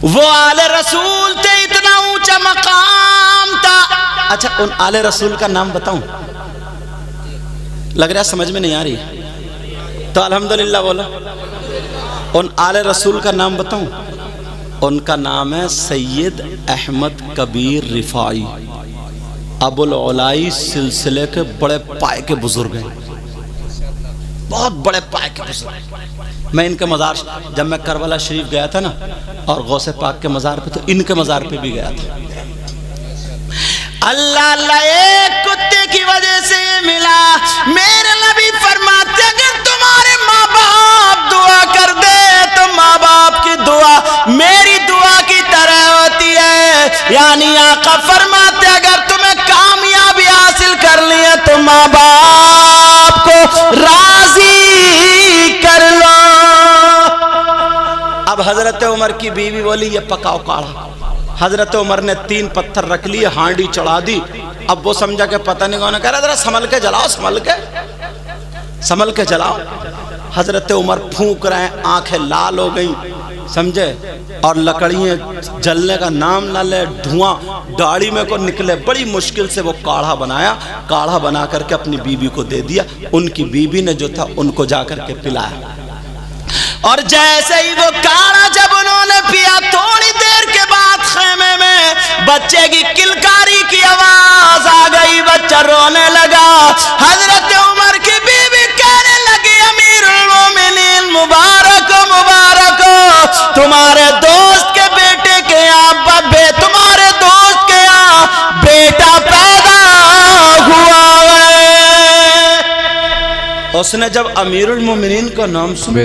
وہ آل رسول تھے، اتنا اونچا مقام تھا۔ اچھا ان آل رسول کا نام بتاؤں؟ لگ رہا سمجھ میں نہیں آ رہی تو الحمدللہ بولو۔ ان آل رسول کا نام بتاؤں؟ ان کا نام ہے سید احمد کبیر رفاعی، ابو العلائی سلسلے کے بڑے پائے کے بزرگ ہیں، بہت بڑے پائے کے بزرگ. میں ان کے مزار جب میں کربلا شریف گیا تھا نا اور غوث پاک کے مزار پہ تو ان کے مزار پہ بھی گیا تھا. اللہ اللہ ایک کتے کی وجہ سے ملا. میرے نبی فرماتے اگر تمہارے ماں باپ دعا کر دے تو ماں باپ کی دعا میری دعا کی طرح ہوتی ہے. یعنی آقا فرماتے اگر تمہیں کامیابی حاصل کر لی ہے تو ماں باپ کو راضی کر لو. اب حضرت عمر کی بیوی بولی یہ پکاؤ کاڑھا. حضرت عمر نے 3 پتھر رکھ لیے, ہانڈی چڑھا دی. اب وہ سمجھا کہ پتہ نہیں کون, کہہ رہا ذرا سنبھل کے جلاؤ, سنبھل کے جلاؤ. حضرت عمر پھونک رہے ہیں, آنکھیں لال ہو گئیں, سمجھے, اور لکڑیاں جلنے کا نام نہ لے, دھواں داڑھی میں کو نکلے. بڑی مشکل سے وہ کاڑھا بنایا. کاڑھا بنا کر کے اپنی بیوی کو دے دیا. ان کی بیوی نے جو تھا ان کو جا کر کے پلایا. اور جیسے ہی وہ کاڑھا جب انہوں نے پیا, تھوڑی دیر کے بعد خیمے میں بچے کی کلکاری کی آواز آ گئی. بچہ رونے لگا. حضرت عمر کی بیوی کہنے لگی امیر المومنین مبارک مبارک, تمہارے دوست کے بیٹے کے یہاں تمہارے دوست کے یہاں بیٹا پیدا ہوا ہے. اس نے جب امیر المومنین کا نام سنا,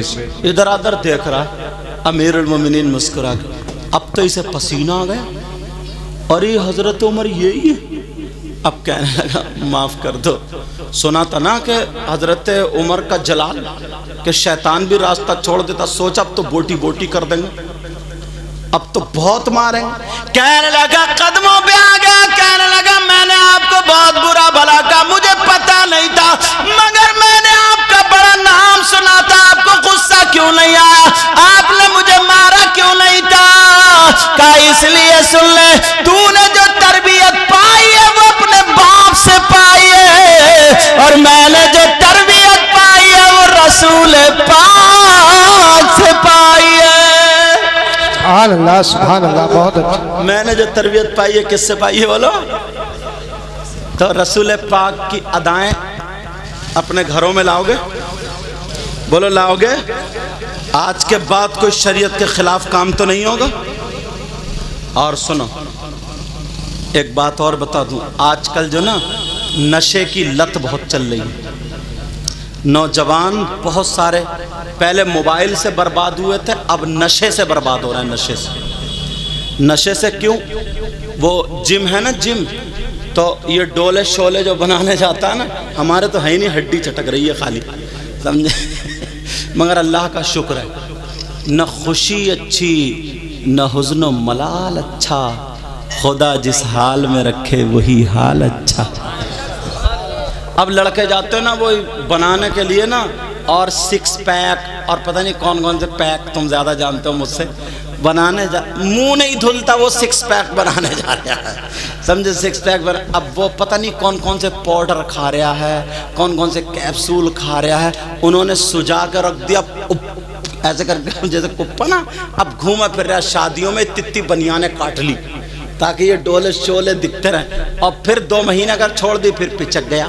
ادھر ادھر دیکھ رہا. امیر المومنین مسکرا گیا. اب تو اسے پسینہ آ گیا. اور یہ حضرت عمر یہی ہے. اب کہنے لگا معاف کر دو. سنا تھا نا کہ حضرت عمر کا جلال کہ شیطان بھی راستہ چھوڑ دیتا. سوچا اب تو بوٹی بوٹی کر دیں گے, اب تو بہت ماریں گے. کہنے لگا قدموں پہ آ گیا. کہنے لگا میں نے آپ کو بہت برا بھلا کہا, مجھے پتا نہیں تھا, مگر میں نے آپ کا بڑا نام سنا تھا. آپ کو غصہ کیوں نہیں آیا؟ آپ نے مجھے مارا کیوں نہیں تھا؟ کہا اس لیے سن لے, تو نے جو تربیت پائی ہے وہ اپنے باپ سے پائی ہے, اور میں نے جو تربیت پائی ہے وہ رسول پاک سے پائی ہے. سبحان اللہ سبحان اللہ, بہت اچھا. میں نے جو تربیت پائی ہے کس سے پائی ہے بولو؟ تو رسول پاک کی ادائیں اپنے گھروں میں لاؤ گے؟ بولو لاؤ گے؟ آج کے بعد کوئی شریعت کے خلاف کام تو نہیں ہوگا؟ اور سنو ایک بات اور بتا دوں, آج کل جو نا نشے کی لت بہت چل رہی ہے. نوجوان بہت سارے پہلے موبائل سے برباد ہوئے تھے, اب نشے سے برباد ہو رہے ہیں. نشے سے. نشے سے کیوں؟ وہ جم ہے نا, جم, تو یہ ڈولے شولے جو بنانے جاتا ہے نا, ہمارے تو ہے ہی نہیں, ہڈی چٹک رہی ہے خالی, سمجھے. مگر اللہ کا شکر ہے, نہ خوشی اچھی نہ حزن و ملال اچھا, خدا جس حال میں رکھے وہی حال اچھا. اب لڑکے جاتے ہیں نا وہ بنانے کے لیے نا, اور 6 پیک اور پتہ نہیں کون کون سے پیک, تم زیادہ جانتے ہو مجھ سے, بنانے منہ نہیں دھلتا وہ 6 پیک بنانے جا رہا ہے, سمجھے. 6 پیک اب وہ پتہ نہیں کون کون سے پاؤڈر کھا رہا ہے, کون کون سے کیپسول کھا رہا ہے. انہوں نے سجا کر رکھ دیا ایسے کر کے جیسے کپا نا. اب گھوما پھر رہا شادیوں میں, اتنی بنیانے کاٹ لی تاکہ یہ ڈولے شولے دکھتے رہیں, اور پھر 2 مہینے اگر چھوڑ دی پھر پچک گیا.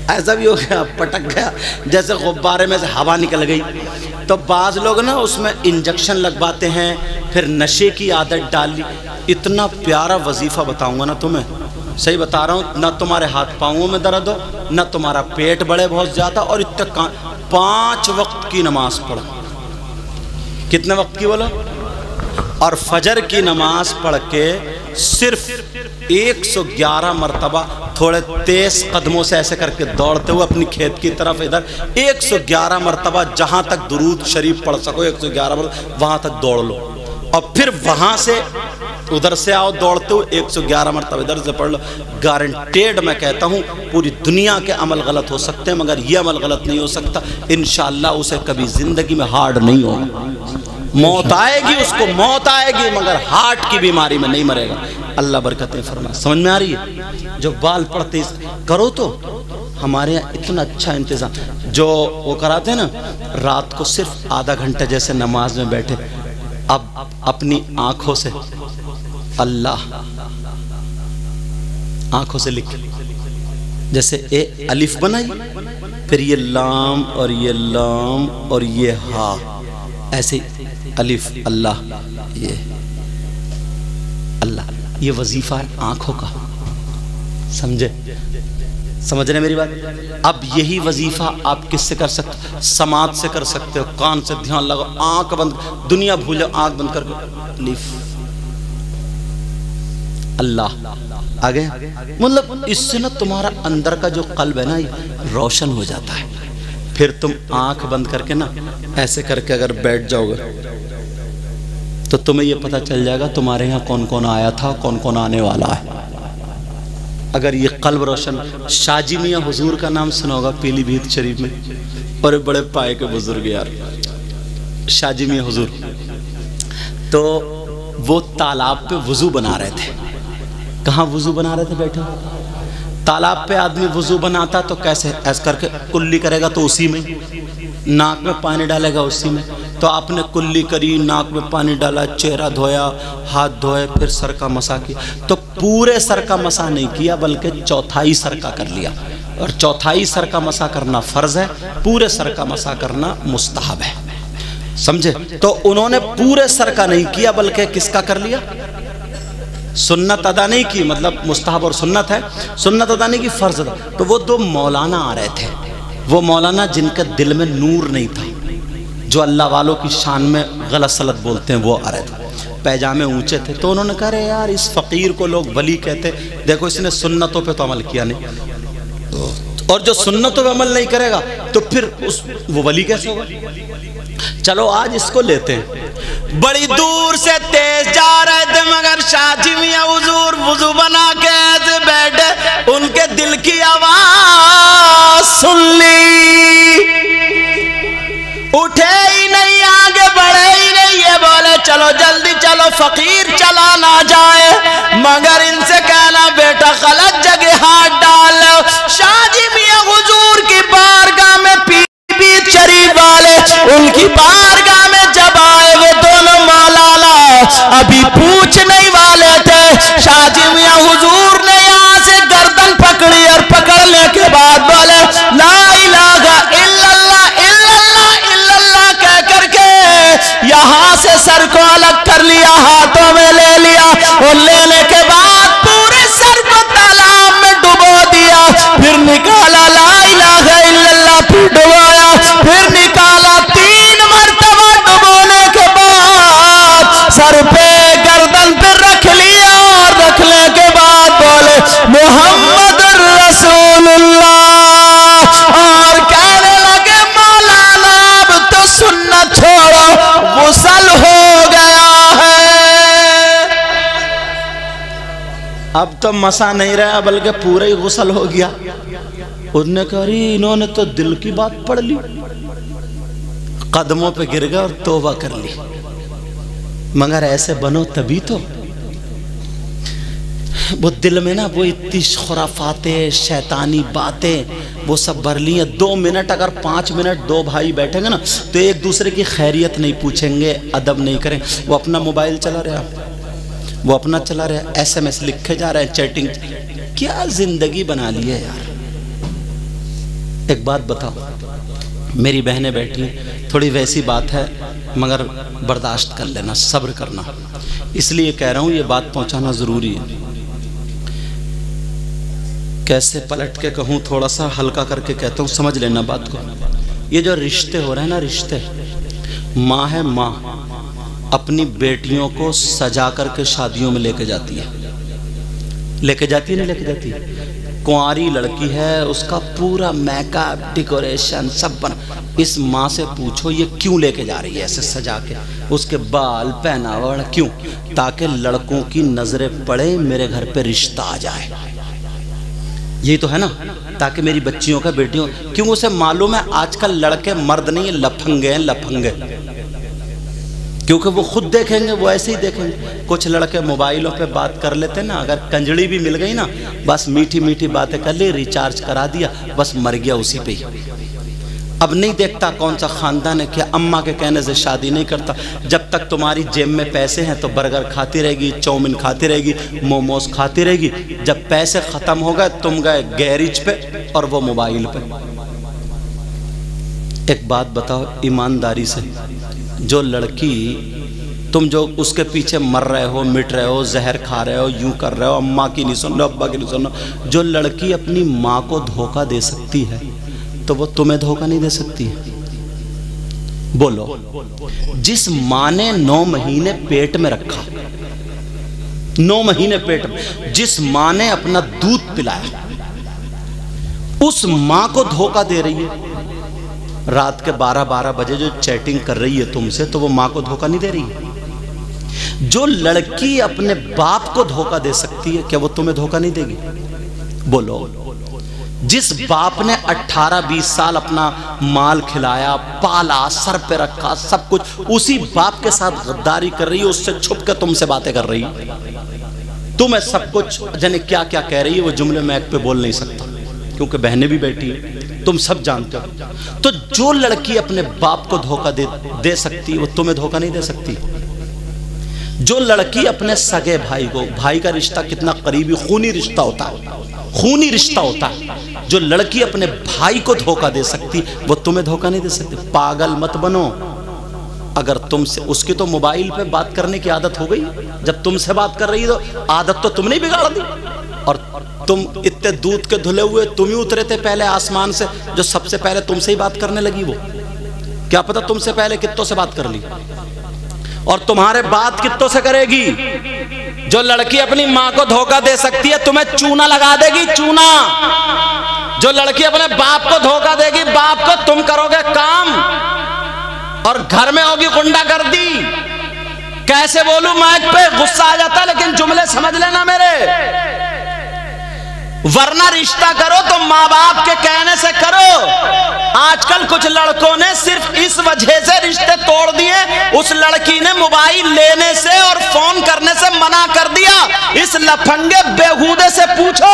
ایسا بھی ہو گیا, پٹک گیا, جیسے غبارے میں سے ہوا نکل گئی. تو بعض لوگ نا اس میں انجیکشن لگواتے ہیں, پھر نشے کی عادت ڈال لی. اتنا پیارا وظیفہ بتاؤں گا نا تمہیں, صحیح بتا رہا ہوں, نہ تمہارے ہاتھ پاؤں میں درد ہو, نہ تمہارا پیٹ بڑھے بہت زیادہ, اور اتنا 5 وقت کی نماز پڑھو. کتنے وقت کی بولو؟ اور فجر کی نماز پڑھ کے صرف 111 مرتبہ تھوڑے تیز قدموں سے ایسے کر کے دوڑتے ہوئے اپنی کھیت کی طرف ادھر 111 مرتبہ جہاں تک درود شریف پڑھ سکو 111 مرتبہ وہاں تک دوڑ لو, اور پھر وہاں سے ادھر سے آؤ دوڑتے ہوئے 111 مرتبہ ادھر سے پڑھ لو. گارنٹیڈ میں کہتا ہوں پوری دنیا کے عمل غلط ہو سکتے ہیں مگر یہ عمل غلط نہیں ہو سکتا. انشاءاللہ اسے کبھی زندگی میں ہارڈ نہیں ہوگا. موت آئے گی, اس کو موت آئے گی, مگر ہارٹ کی بیماری میں نہیں مرے گا. اللہ برکتیں فرما. سمجھ میں آ رہی ہے؟ جو بال پڑتے کرو تو ہمارے یہاں اتنا اچھا انتظام, جو وہ کراتے ہیں نا رات کو صرف آدھا گھنٹہ جیسے نماز میں بیٹھے, اب اپنی آنکھوں سے اللہ آنکھوں سے لکھ, جیسے الف بنائی پھر یہ لام اور یہ لام اور یہ ہا، ایسے الف اللہ، یہ اللہ، یہ وظیفہ ہے آنکھوں کا، سمجھے؟ سمجھ رہے میری بات؟ اب یہی وظیفہ آپ کس سے کر سکتے ہو؟ سماعت سے کر سکتے ہو، کان سے دھیان لگاؤ، آنکھ بند، دنیا بھولو، آنکھ بند کر کے الف اللہ آگے، مطلب اس سے نا تمہارا اندر کا جو قلب ہے نا روشن ہو جاتا ہے. پھر تم آنکھ بند کر کے نا ایسے کر کے اگر بیٹھ جاؤ گے تو تمہیں یہ پتہ چل جائے گا تمہارے یہاں کون کون آیا تھا، کون کون آنے والا ہے. اگر یہ قلب روشن، شاہ جی میاں حضور کا نام سنا ہوگا پیلی بھیت شریف میں، اور بڑے پائے کے بزرگ یار شاہ جی میاں حضور، تو وہ تالاب پہ وضو بنا رہے تھے. کہاں وضو بنا رہے تھے بیٹھے؟ تالاب پہ آدمی وضو بناتا تو کیسے؟ ایسے کر کے کلی کرے گا تو اسی میں، ناک میں پانی ڈالے گا اسی میں. تو آپ نے کلی کری، ناک میں پانی ڈالا، چہرہ دھویا، ہاتھ دھوئے، پھر سر کا مسح کیا. تو پورے سر کا مسح نہیں کیا بلکہ چوتھائی سر کا کر لیا، اور چوتھائی سر کا مسح کرنا فرض ہے، پورے سر کا مسح کرنا مستحب ہے، سمجھے؟ تو انہوں نے پورے سر کا نہیں کیا بلکہ کس کا کر لیا؟ سنت ادا نہیں کی، مطلب مستحب اور سنت ہے، سنت ادا نہیں کی، فرض ادا. تو وہ دو مولانا آ رہے تھے، وہ مولانا جن کے دل میں نور نہیں تھا، جو اللہ والوں کی شان میں غلط سلط بولتے ہیں، وہ آ رہے تھے، پیجامے اونچے تھے. تو انہوں نے کہا رہے یار اس فقیر کو لوگ ولی کہتے، دیکھو اس نے سنتوں پہ تو عمل کیا نہیں، اور جو سنتوں پہ عمل نہیں کرے گا تو پھر وہ ولی کیسے ہوگا؟ چلو آج اس کو لیتے ہیں. بڑی دور سے تیز جا رہے تھے مگر شاہ جی میاں حضور وضو بنا کے ایسے بیٹھے، ان کے دل کی آواز سن لی، اٹھے ہی نہیں، آگے بڑھے ہی نہیں. یہ بولے چلو جلدی چلو، فقیر چلا نہ جائے، مگر ان سے کہنا بیٹا غلط جگہ ہاتھ ڈال. شاہ جی میاں حضور کی بارگاہ میں بیت شریف والے ان کی بارگاہ میں جب آئے، وہ دونوں مولانا ابھی پوچھ نہیں والے تھے. شاہ جی میاں حضور نے یہاں سے گردن پکڑی، اور پکڑنے کے بعد بولے لا الہ الا اللہ الا اللہ الا اللہ کہہ کر کے یہاں سے سر کو الگ کر لیا، ہاتھوں میں لے لیا، اور لینے کے بعد پورے سر کو تالاب میں ڈبو دیا. پھر نکالا لا الہ الا اللہ، پھر ڈبویا، پھر نکالا. 3 مرتبہ ڈبونے کے بعد سر پہ گردن پہ رکھ لیا، اور رکھنے کے بعد بولے محمد رسول اللہ، اور کہنے لگے مولانا اب تو سنت چھوڑو، غسل ہو گیا ہے. اب تو مسا نہیں رہا بلکہ پورا ہی غسل ہو گیا. انہوں نے کہا انہوں نے تو دل کی بات پڑھ لی، قدموں پہ گر گیا اور توبہ کر لی. مگر ایسے بنو تبھی تو. وہ دل میں نا وہ اتنی خرافاتیں، شیطانی باتیں وہ سب بھر لی ہیں. 2 منٹ اگر 5 منٹ 2 بھائی بیٹھیں گے نا تو ایک دوسرے کی خیریت نہیں پوچھیں گے، ادب نہیں کریں. وہ اپنا موبائل چلا رہا، وہ اپنا چلا رہا، SMS لکھے جا رہے ہیں، چیٹنگ. کیا زندگی بنا لی ہے یار. ایک بات بتاؤ، میری بہنیں بیٹھی، تھوڑی ویسی بات ہے مگر برداشت کر لینا، صبر کرنا. اس لیے کہہ رہا ہوں یہ بات پہنچانا ضروری ہے. کیسے پلٹ کے کہوں، تھوڑا سا ہلکا کر کے کہتا ہوں، سمجھ لینا بات کو. یہ جو رشتے ہو رہے ہیں نا، رشتے، ماں ہے، ماں اپنی بیٹیوں کو سجا کر کے شادیوں میں لے کے جاتی ہے، لے کے جاتی ہے نہیں لے کے جاتی. کنواری لڑکی ہے، اس کا پورا میک اپ، ڈیکوریشن سب بنا. اس ماں سے پوچھو یہ کیوں لے کے جا رہی ہے ایسے سجا کے، اس کے بال پہناوا کیوں؟ تاکہ لڑکوں کی نظریں پڑے، میرے گھر پہ رشتہ آ جائے. یہی تو ہے نا، تاکہ میری بچیوں کا، بیٹیوں، کیوں اسے معلوم ہے آج کل لڑکے مرد نہیں ہیں، لپھنگے ہیں، لپھنگے. کیونکہ وہ خود دیکھیں گے، وہ ایسے ہی دیکھیں گے. کچھ لڑکے موبائلوں پہ بات کر لیتے نا، اگر کنجڑی بھی مل گئی نا، بس میٹھی میٹھی باتیں کر لی، ریچارج کرا دیا، بس مر گیا اسی پہ ہی. اب نہیں دیکھتا کون سا خاندان ہے، کیا اماں کے کہنے سے شادی نہیں کرتا. جب تک تمہاری جیب میں پیسے ہیں تو برگر کھاتی رہے گی، چاؤمن کھاتی رہے گی، موموز کھاتی رہے گی. جب پیسے ختم ہو گئے، تم گئے گیریج پہ اور وہ موبائل پہ. ایک بات بتاؤ ایمانداری سے، جو لڑکی تم جو اس کے پیچھے مر رہے ہو، مٹ رہے ہو، زہر کھا رہے ہو، یوں کر رہے ہو، اماں کی نہیں سن رہے، ابا کی نہیں سن رہے، جو لڑکی اپنی ماں کو دھوکہ دے سکتی ہے تو وہ تمہیں دھوکہ نہیں دے سکتی؟ بولو۔ جس ماں نے 9 مہینے پیٹ میں رکھا، 9 مہینے پیٹ میں، جس ماں نے اپنا دودھ پلایا، اس ماں کو دھوکہ دے رہی ہے۔ رات کے 12 بجے جو چیٹنگ کر رہی ہے تم سے، تو وہ ماں کو دھوکہ نہیں دے رہی ہے؟ جو لڑکی اپنے باپ کو دھوکہ دے سکتی ہے، کیا وہ تمہیں دھوکہ نہیں دے گی؟ بولو۔ جس باپ نے 18-20 سال اپنا مال کھلایا، پالا، سر پہ رکھا، سب کچھ، اسی باپ کے ساتھ غداری کر رہی ہے، اس سے چھپ کے تم سے باتیں کر رہی ہے۔ تمہیں سب کچھ جانے کیا کیا کہہ رہی ہے، وہ جملے میں ایک پہ بول نہیں سکتا کیونکہ بہنیں بھی بیٹھی ہیں، تم سب جانتے ہو۔ تو جو لڑکی اپنے باپ کو دھوکہ دے سکتی، وہ تمہیں دھوکہ نہیں دے سکتی۔ جو لڑکی اپنے سگے بھائی کو، بھائی کا رشتہ کتنا قریبی خونی رشتہ ہوتا ہے، خونی رشتہ ہوتا ہے، جو لڑکی اپنے بھائی کو دھوکہ دے سکتی، وہ تمہیں دھوکہ نہیں دے سکتی۔ پاگل مت بنو۔ اگر تم سے اس کی تو موبائل پہ بات کرنے کی عادت ہو گئی، جب تم سے بات کر رہی تو عادت تو تم نے بگاڑ دی، اور تم اتنے دودھ کے دھلے ہوئے تم ہی اترے تھے پہلے آسمان سے، جو سب سے پہلے تم سے ہی بات کرنے لگی۔ وہ کیا پتا تم سے پہلے کتوں سے بات کر لی، اور تمہارے بات کتوں سے کرے گی۔ جو لڑکی اپنی ماں کو دھوکہ دے سکتی ہے، تمہیں چونا لگا دے گی، چونا۔ جو لڑکی اپنے باپ کو دھوکہ دے گی، باپ کو تم کرو گے کام، اور گھر میں ہوگی غنڈہ گردی۔ کیسے بولوں، مائک پہ غصہ آ جاتا ہے، لیکن جملے سمجھ لینا میرے۔ ورنہ رشتہ کرو تو ماں باپ کے کہنے سے کرو۔ آج کل کچھ لڑکوں نے صرف اس وجہ سے رشتے توڑ دیے، اس لڑکی نے موبائل لینے سے اور فون کرنے سے منع کر دیا۔ اس لفنگے بیہودے سے پوچھو،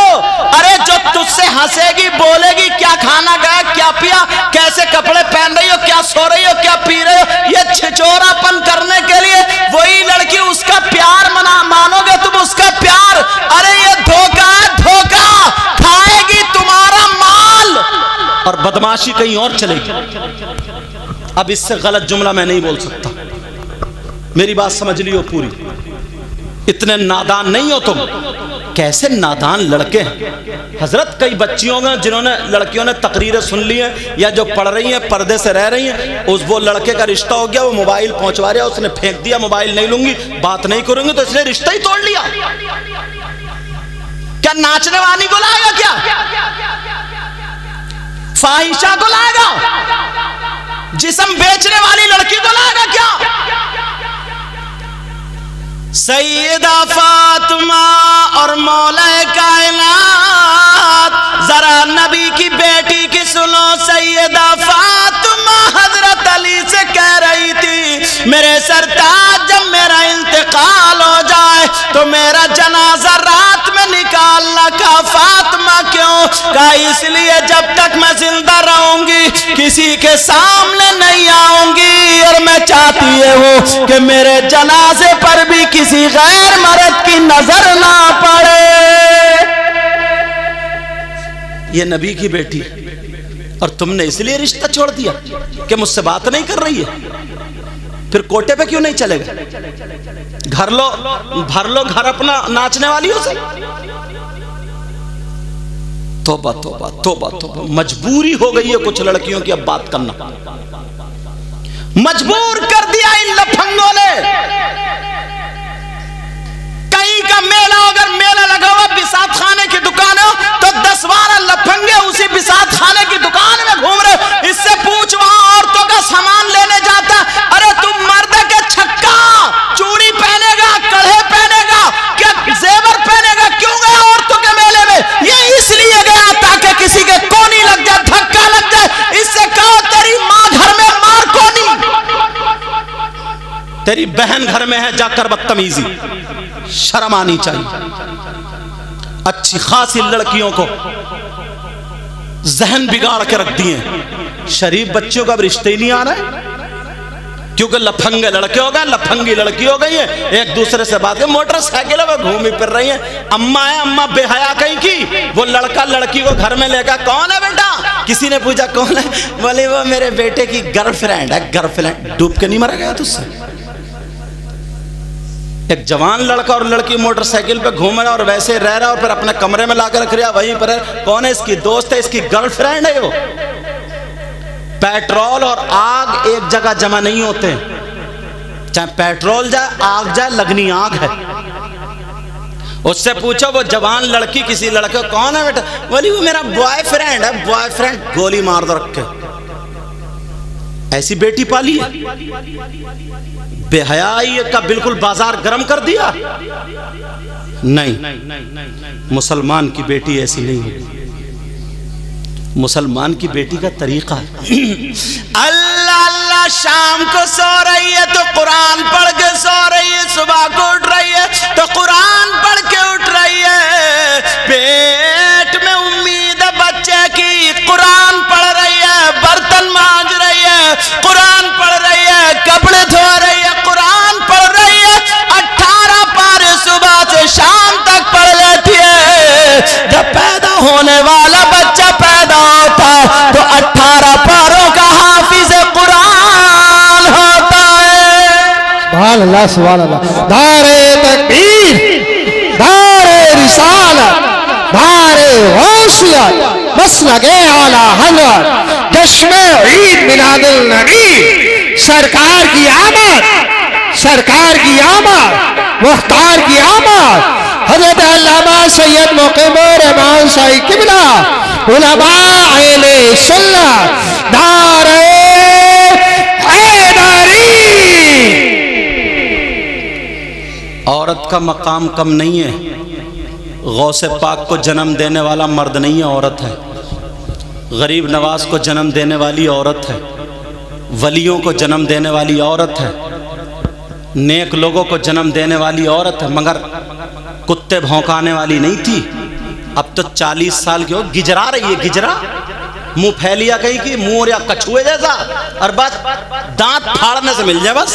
ارے جو تجھ سے ہنسے گی، بولے گی کیا کھانا کھایا، کیا پیا، کیسے کپڑے پہن رہی ہو، کیا سو رہی ہو، کیا پی رہے ہو، یہ چھچورا پن کرنے کے لیے وہی لڑکی اس کا پیار مانو گے تم، اس کا پیار۔ ارے یہ دھوکہ ہے، دھوکہ، کھائے گی تمہارا مال اور بدماشی کہیں اور چلے گی۔ اب اس سے غلط جملہ میں نہیں بول سکتا، میری بات سمجھ لیو پوری۔ اتنے نادان نہیں ہو تم۔ کیسے نادان لڑکے ہیں حضرت، کئی بچیوں میں جنہوں نے، لڑکیوں نے تقریریں سن لی ہیں یا جو پڑھ رہی ہیں، پردے سے رہ رہی ہیں، اس وہ لڑکے کا رشتہ ہو گیا، وہ موبائل پہنچوا رہا، اس نے پھینک دیا، موبائل نہیں لوں گی، بات نہیں کروں گی، تو اس نے رشتہ ہی توڑ لیا۔ کیا ناچنے والی کو لائے گا، کیا فاحشہ کو لائے گا، جسم بیچنے والی لڑکی کو لائے گا کیا؟ سیدہ فاطمہ اور مولا کائنات، ذرا نبی کی بیٹی کی سنو۔ سیدہ فاطمہ حضرت علی سے کہہ رہی تھی، میرے سرتاج جب میرا انتقال ہو جائے تو میرا جنازہ رات میں نکالنا۔ کہا فاطمہ کیوں؟ کہا اس لیے جب تک میں زندہ رہوں گی کسی کے سامنے نہیں آؤں گی، اور میں چاہتی ہوں کہ میرے جنازے پر بھی کسی غیر مرد کی نظر نہ پڑے۔ یہ نبی کی بیٹی، اور تم نے اس لیے رشتہ چھوڑ دیا کہ مجھ سے بات نہیں کر رہی ہے؟ پھر کوٹے پہ کیوں نہیں چلے گا؟ گھر لو، بھر لو گھر اپنا ناچنے والیوں سے۔ توبہ توبہ توبہ توبہ، مجبوری ہو گئی ہے کچھ لڑکیوں کی اب بات کرنا، مجبور کر دیا ان لفنگوں نے۔ کہیں کا میلہ، اگر میلہ لگا ہوا بساط خانے کی دکان ہو تو 10-12 لفنگے اسی بساط خانے کی دکان میں گھوم رہے۔ اس سے پوچھ وہاں عورتوں کا سامان لینے جاتا، ارے تم مرد کے چھکا، چوڑی پہنے گا، کڑھے پہنے گا، کیا زیور پہنے گا، کیوں گیا عورتوں کے میلے میں؟ یہ اس لیے گیا تاکہ کسی کے کونی لگ جائے، دھکا لگ جائے۔ اس سے کہو تیری ماں گھر میں مار کونی، تیری بہن گھر میں ہے، جا کر بدتمیزی۔ شرم آنی چاہیے۔ اچھی خاصی لڑکیوں کو ذہن بگاڑ کے رکھ دیے، شریف بچوں کا اب رشتے ہی نہیں آ رہا ہے۔ کیونکہ لپھنگے لڑکے ہو گئے، لپھنگی لڑکی ہو گئی ہیں، ایک دوسرے سے بات ہے، موٹر سائیکلوں پہ گھومی پھر رہی ہیں۔ اماں ہے، اماں بے حیا کہیں کی، وہ لڑکا لڑکی کو گھر میں لے کر، کون ہے بیٹا؟ کسی نے پوچھا کون ہے؟ بولے وہ میرے بیٹے کی گرل فرینڈ ہے۔ گرل فرینڈ ڈوب کے نہیں مرا گیا تجھ سے؟ ایک جوان لڑکا اور لڑکی موٹر سائیکل پہ گھوم رہا اور ویسے رہ رہا اور پھر اپنے کمرے میں لا کے رکھ رہا، وہیں پر ہے، کون ہے؟ اس کی دوست ہے، اس کی گرل فرینڈ ہے۔ وہ پیٹرول اور آگ ایک جگہ جمع نہیں ہوتے، چاہے پیٹرول جائے آگ جائے، لگنی آگ ہے۔ اس سے پوچھو وہ جوان لڑکی کسی لڑکے، کون ہے بیٹا؟ بولی وہ میرا بوائے فرینڈ ہے۔ بوائے فرینڈ گولی مار دو رکھ کے۔ ایسی بیٹی پالی ہے؟ بے حیائی کا بالکل بازار گرم کر دیا؟ نہیں، مسلمان کی بیٹی ایسی نہیں ہے۔ مسلمان کی بیٹی کا طریقہ ہے، اللہ اللہ شام کو سو رہی ہے تو قرآن پڑھ کے سو رہی ہے، صبح کو اٹھ رہی ہے تو قرآن پڑھ کے اٹھ رہی ہے، پیٹ میں امید ہے بچے کی، قرآن پڑھ رہی ہے، برتن مانج رہی ہے، قرآن پڑھ رہی ہے، کپڑے دھو رہی ہے، قرآن پڑھ رہی ہے، 18 پارے صبح سے شام تک پڑھ لیتی ہے۔ جب پیدا ہونے والا بچہ پیدا ہوتا تو 18 پاروں کا حافظ قرآن ہوتا ہے۔ سبحان اللہ سبحان اللہ۔ دار تکبیر، دار رسالت، دار غوثیت، مسلک اعلی حضرت، جشن عید میلاد النبی، سرکار کی آمد، سرکار کی آمد، مختار کی آمد، حضرت علامہ سید مقیم رحمان شاہی قبلہ، علماء اہل سنت، دار حیدری۔ عورت کا مقام کم نہیں ہے، غوث پاک کو جنم دینے والا مرد نہیں ہے، عورت ہے۔ غریب نواز کو جنم دینے والی عورت ہے، ولیوں کو جنم دینے والی عورت ہے، نیک لوگوں کو جنم دینے والی عورت ہے، مگر کتے بھونکانے والی نہیں تھی۔ اب تو 40 سال کی ہو، گجرا رہی ہے، گجرا، منہ پھیلیا کہیں کی، منہ یا کچھوے جیسا، اور بس دانت پھاڑنے سے مل جائے بس۔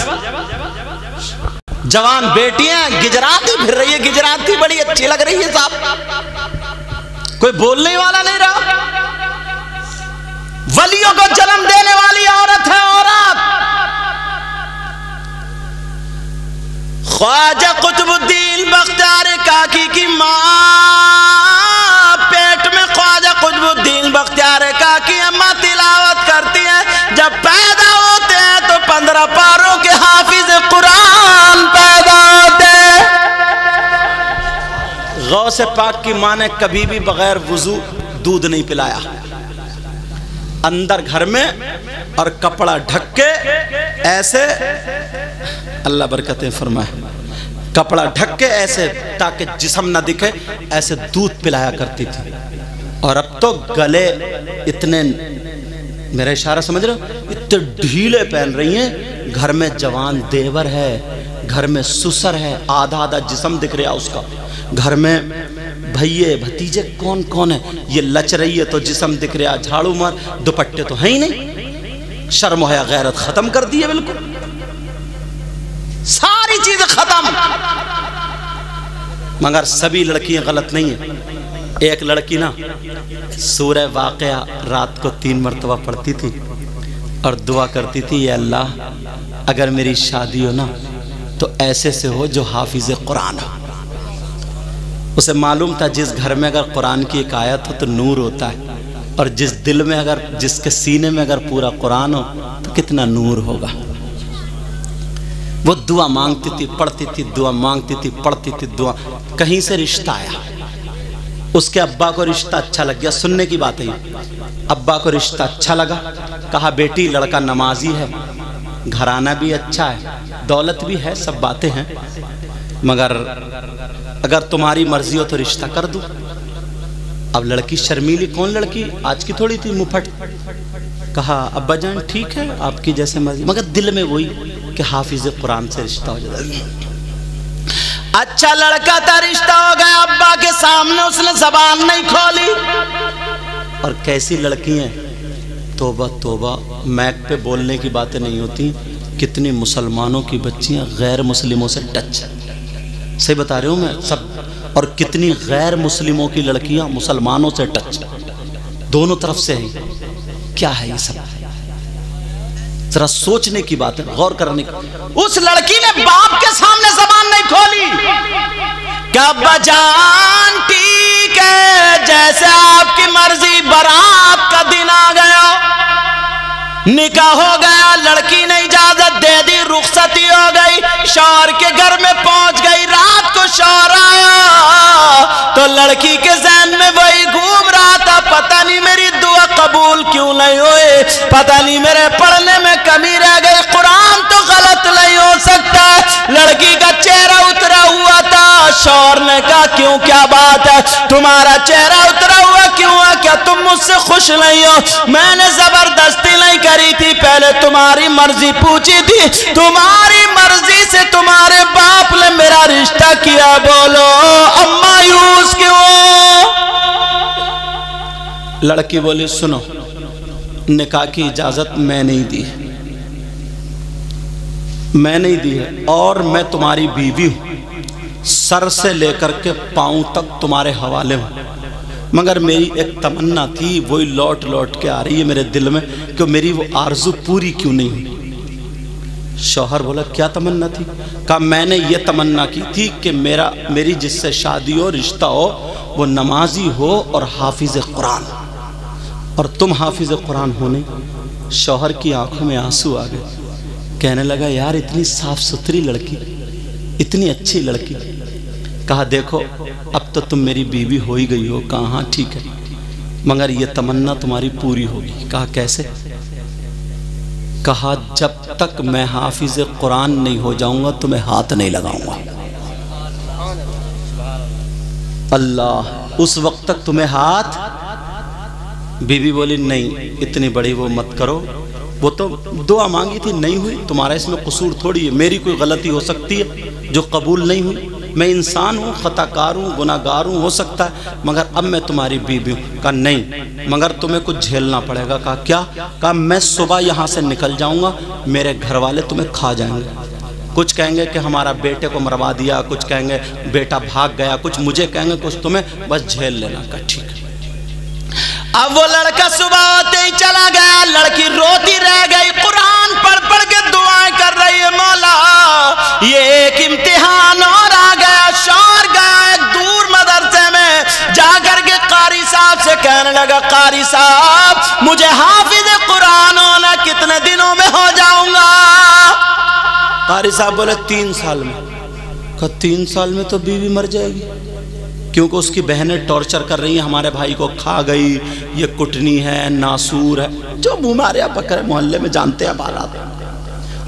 جوان بیٹیاں گجراتی پھر رہی ہے، گجراتی بڑی اچھی لگ رہی ہے صاحب، کوئی بولنے والا نہیں رہا۔ ولیوں کو جنم دینے والی عورت ہے، عورت۔ خواجہ قطب الدین بختیار کاکی کی ماں پیٹ میں، خواجہ قطب الدین بختیار کاکی اماں تلاوت کرتی ہیں، جب پیدا ہوتے ہیں تو 15 پاروں کے حافظ قرآن پیدا ہوتے ہیں۔ غوث پاک کی ماں نے کبھی بھی بغیر وضو دودھ نہیں پلایا، اندر گھر میں اور کپڑا ڈھک کے ایسے، اللہ برکتیں فرمائے، کپڑا ڈھک کے ایسے تاکہ جسم نہ دکھے، ایسے دودھ پلایا کرتی تھی۔ اور اب تو گلے اتنے، میرا اشارہ سمجھ رہے ہو، اتنے ڈھیلے پہن رہی ہیں، گھر میں جوان دیور ہے، گھر میں سسر ہے، آدھا آدھا جسم دکھ رہا اس کا، گھر میں بھائیے بھتیجے کون کون ہے، یہ لچ رہی ہے تو جسم دکھ رہا، جھاڑو مار، دوپٹے تو ہیں ہی نہیں، شرم و حیا غیرت ختم کر دی ہے بالکل، ساری چیزیں ختم۔ مگر سبھی لڑکیاں غلط نہیں ہیں۔ ایک لڑکی نا سورہ واقعہ رات کو 3 مرتبہ پڑھتی تھی اور دعا کرتی تھی، یا اللہ اگر میری شادی ہو نا تو ایسے سے ہو جو حافظ قرآن ہو۔ اسے معلوم تھا جس گھر میں اگر قرآن کی ایک آیت ہو تو نور ہوتا ہے، اور جس دل میں اگر، جس کے سینے میں اگر پورا قرآن ہو تو کتنا نور ہوگا۔ وہ دعا مانگتی تھی، پڑھتی تھی، دعا مانگتی تھی، پڑھتی تھی، دعا۔ کہیں سے رشتہ آیا، اس کے ابا کو رشتہ اچھا لگ گیا، سننے کی بات ہے، ابا کو رشتہ اچھا لگا، کہا بیٹی لڑکا نمازی ہے، گھرانہ بھی اچھا ہے، دولت بھی ہے، سب باتیں ہیں، مگر اگر تمہاری مرضی ہو تو رشتہ کر دوں۔ اب لڑکی شرمیلی، کون لڑکی آج کی تھوڑی تھی، مپھٹ، کہا ابا جان ٹھیک ہے آپ کی جیسے مرضی، مگر دل میں وہی کہ حافظ قرآن سے رشتہ ہو جائے۔ اچھا لڑکا تھا، رشتہ ہو گیا، ابا کے سامنے اس نے زبان نہیں کھولی۔ اور کیسی لڑکی ہیں، توبہ توبہ، میک پہ بولنے کی باتیں نہیں ہوتی، کتنی مسلمانوں کی بچیاں غیر مسلموں سے ٹچ، صحیح بتا رہے ہوں میں سب، اور کتنی غیر مسلموں کی لڑکیاں مسلمانوں سے ٹچ، دونوں طرف سے ہیں۔ کیا ہے یہ سب؟ ذرا سوچنے کی بات ہے، غور کرنے کی۔ اس لڑکی نے باپ کے سامنے زبان نہیں کھولی کہ ابا جان ٹھیک ہے، جیسے آپ کی مرضی، برات کا دن آ گیا، نکاح ہو گیا، لڑکی نے اجازت دے دی، رخصتی ہو گئی، شوہر کے گھر میں پہنچ گئی، رات کو شوہر آیا تو لڑکی کے ذہن میں وہی گھوم رہا تھا، پتہ نہیں میری دعا قبول کیوں نہیں ہوئے، پتہ نہیں میرے پڑھنے میں کمی رہ گئی، قرآن تو غلط نہیں ہو سکتا۔ لڑکی کا چہرہ اترا ہوا تھا، شوہر نے کہا کیوں، کیا بات ہے، تمہارا چہرہ اترا ہوا کیوں ہے، کیا تم مجھ سے خوش نہیں ہو؟ میں نے زبردستی نہیں کری تھی، پہلے تمہاری مرضی پوچھی تھی، تمہاری مرضی سے تمہارے باپ نے میرا رشتہ کیا، بولو اب مایوس کیوں؟ لڑکی بولی سنو، نکاح کی اجازت میں نہیں دی، میں نہیں دی ہے، اور میں تمہاری بیوی ہوں، سر سے لے کر کے پاؤں تک تمہارے حوالے ہوں، مگر میری ایک تمنا تھی، وہی لوٹ لوٹ کے آ رہی ہے میرے دل میں کہ میری وہ آرزو پوری کیوں نہیں ہوئی۔ شوہر بولا کیا تمنا تھی؟ کہا میں نے یہ تمنا کی تھی کہ میری جس سے شادی ہو، رشتہ ہو، وہ نمازی ہو اور حافظ قرآن، اور تم حافظ قرآن ہونے۔ شوہر کی آنکھوں میں آنسو آ گئے، کہنے لگا یار اتنی صاف ستھری لڑکی، اتنی اچھی لڑکی۔ کہا دیکھو اب تو تم میری بیوی ہو ہی گئی ہو، کہا ہاں ٹھیک ہے، مگر یہ تمنا تمہاری پوری ہوگی۔ کہا کیسے؟ کہا جب تک میں حافظ قرآن نہیں ہو جاؤں گا تمہیں ہاتھ نہیں لگاؤں گا۔ اللہ، اس وقت تک تمہیں ہاتھ؟ بیوی بولی نہیں اتنی بڑی وہ مت کرو، وہ تو دعا مانگی تھی نہیں ہوئی، تمہارا اس میں قصور تھوڑی ہے، میری کوئی غلطی ہو سکتی ہے جو قبول نہیں ہوئی، میں انسان ہوں، خطا کار ہوں، گناہ گار ہوں، ہو سکتا ہے، مگر اب میں تمہاری بیوی ہوں۔ کہا نہیں مگر تمہیں کچھ جھیلنا پڑے گا۔ کہا کیا؟ کہا میں صبح یہاں سے نکل جاؤں گا، میرے گھر والے تمہیں کھا جائیں گے، کچھ کہیں گے کہ ہمارا بیٹے کو مروا دیا، کچھ کہیں گے بیٹا بھاگ گیا، کچھ مجھے کہیں گے، کچھ تمہیں، بس جھیل لینا۔ کہا ٹھیک ہے۔ اب وہ لڑکا صبح ہوتے ہی چلا گیا، لڑکی روتی رہ گئی، قرآن پڑھ پڑھ کے دعائیں کر رہی ہے، مولا یہ ایک امتحان اور آ گیا۔ شوہر گیا ایک دور مدرسے میں، جا کر کے قاری صاحب سے کہنے لگا قاری صاحب مجھے حافظ قرآن ہونا کتنے دنوں میں ہو جاؤں گا؟ قاری صاحب بولے 3 سال میں۔ کہا 3 سال میں تو بیوی مر جائے گی، کیونکہ اس کی بہنیں ٹارچر کر رہی ہیں، ہمارے بھائی کو کھا گئی، یہ کٹنی ہے، ناسور ہے، جو ہمارے بکر محلے میں جانتے ہیں حالات۔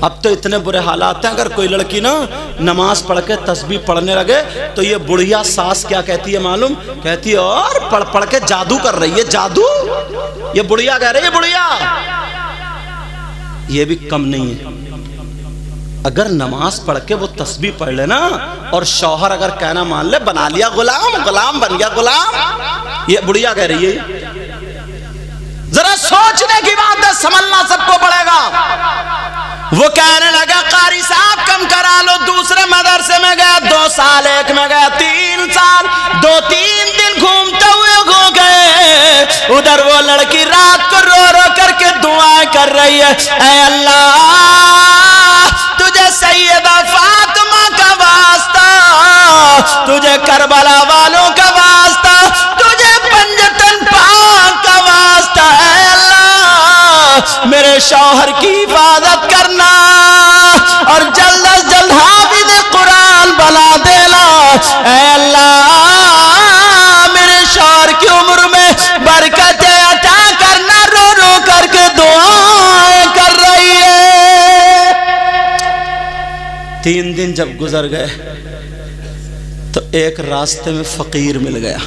اب تو اتنے برے حالات ہیں، اگر کوئی لڑکی نا نماز پڑھ کے تسبیح پڑھنے لگے تو یہ بڑھیا ساس کیا کہتی ہے معلوم؟ کہتی ہے اور پڑھ پڑھ کے جادو کر رہی ہے، جادو، یہ بڑھیا کہہ رہی ہے، بڑھیا۔ یہ بھی کم نہیں ہے، اگر نماز پڑھ کے وہ تسبیح پڑھ لینا اور شوہر اگر کہنا مان لے، بنا لیا غلام، غلام بن گیا غلام، یہ بڑھیا کہہ رہی ہے۔ ذرا سوچنے کی بات ہے، سمجھنا سب کو پڑے گا۔ وہ کہنے لگا قاری صاحب کم کرا لو، دوسرے مدرسے میں گیا، 2 سال، ایک میں گیا 3 سال، 2-3 دن گھومتے ہوئے ہو گئے، ادھر وہ لڑکی رات کو رو رو کر کے دعائیں کر رہی ہے، اے اللہ تجھے سیدہ فاطمہ کا واسطہ، تجھے کربلا والوں کا واسطہ، تجھے پنجتن پاک کا واسطہ، اے اللہ میرے شوہر کی حفاظت کرنا اور جلد از جلد حافظ قرآن بنا دینا، اے اللہ میرے شوہر کی عمر میں برکت عطا کرنا۔ رو رو کر کے دعائیں کر رہی ہے۔ 3 دن جب گزر گئے تو ایک راستے میں فقیر مل گیا۔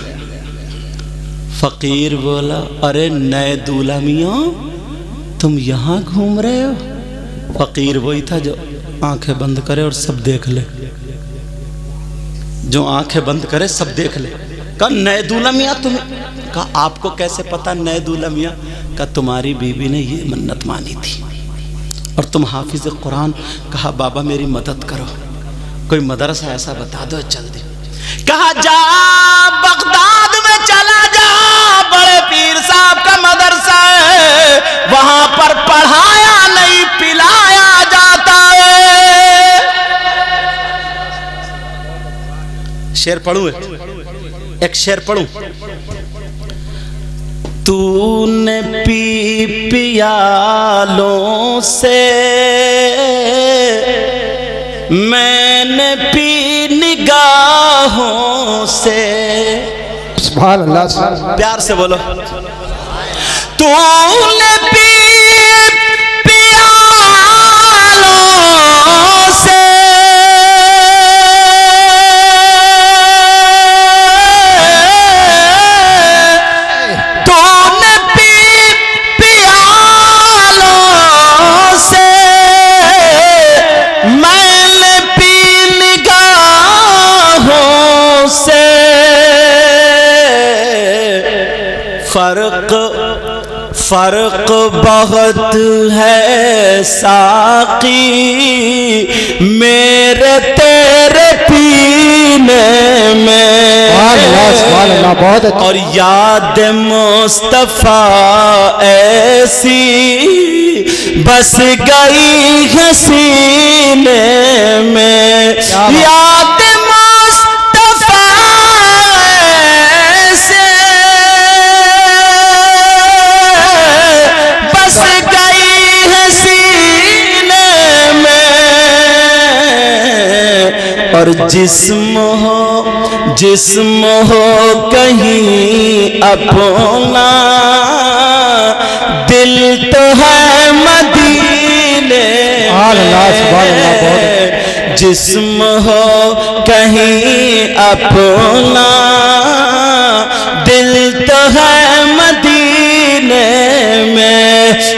فقیر بولا ارے نئے دولہا میاں تم یہاں گھوم رہے ہو؟ فقیر وہی تھا جو آنکھیں بند کرے اور سب دیکھ لے، جو آنکھیں بند کرے سب دیکھ لے۔ کہا نئے دولہا میاں تم؟ کہا آپ کو کیسے پتا نئے دولہا میاں؟ کہا تمہاری بیوی نے یہ منت مانی تھی، اور تم حافظ قرآن. کہا بابا میری مدد کرو, کوئی مدرسہ ایسا بتا دو جلدی. کہا جا بغداد میں چلا جا, بڑے پیر صاحب کا مدرسہ ہے, وہاں پر پڑھایا نہیں پلایا جاتا ہے. شعر پڑھوں, ایک شعر پڑھوں. تو نے پی پیالوں سے, میں نے پی نگاہوں سے. سبحان اللہ, پیار سے بولو. تو نے پی پیالوں سے, فرق بہت ہے ساقی میرے تیرے پینے میں, اور یاد مصطفیٰ ایسی بس گئی ہے سینے میں. یاد اور جسم ہو کہیں اپنا, دل تو ہے مدینے میں. جسم ہو کہیں اپنا, دل تو ہے مدینے میں.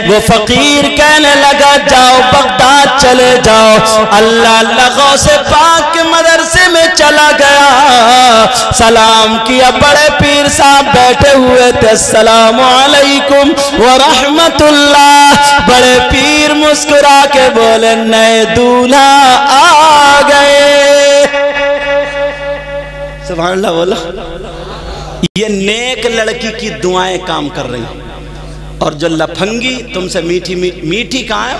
وہ فقیر کہنے لگا جاؤ بغداد چلے جاؤ. اللہ لغو سے پاک کے مدرسے میں چلا گیا, سلام کیا. بڑے پیر صاحب بیٹھے ہوئے تھے, السلام علیکم ورحمت اللہ. بڑے پیر مسکرا کے بولے نئے دولہا آ گئے. سبحان اللہ بولا. یہ نیک لڑکی کی دعائیں کام کر رہی ہیں, اور جو لپھنگی تم سے میٹھی میٹھی کہاں ہے,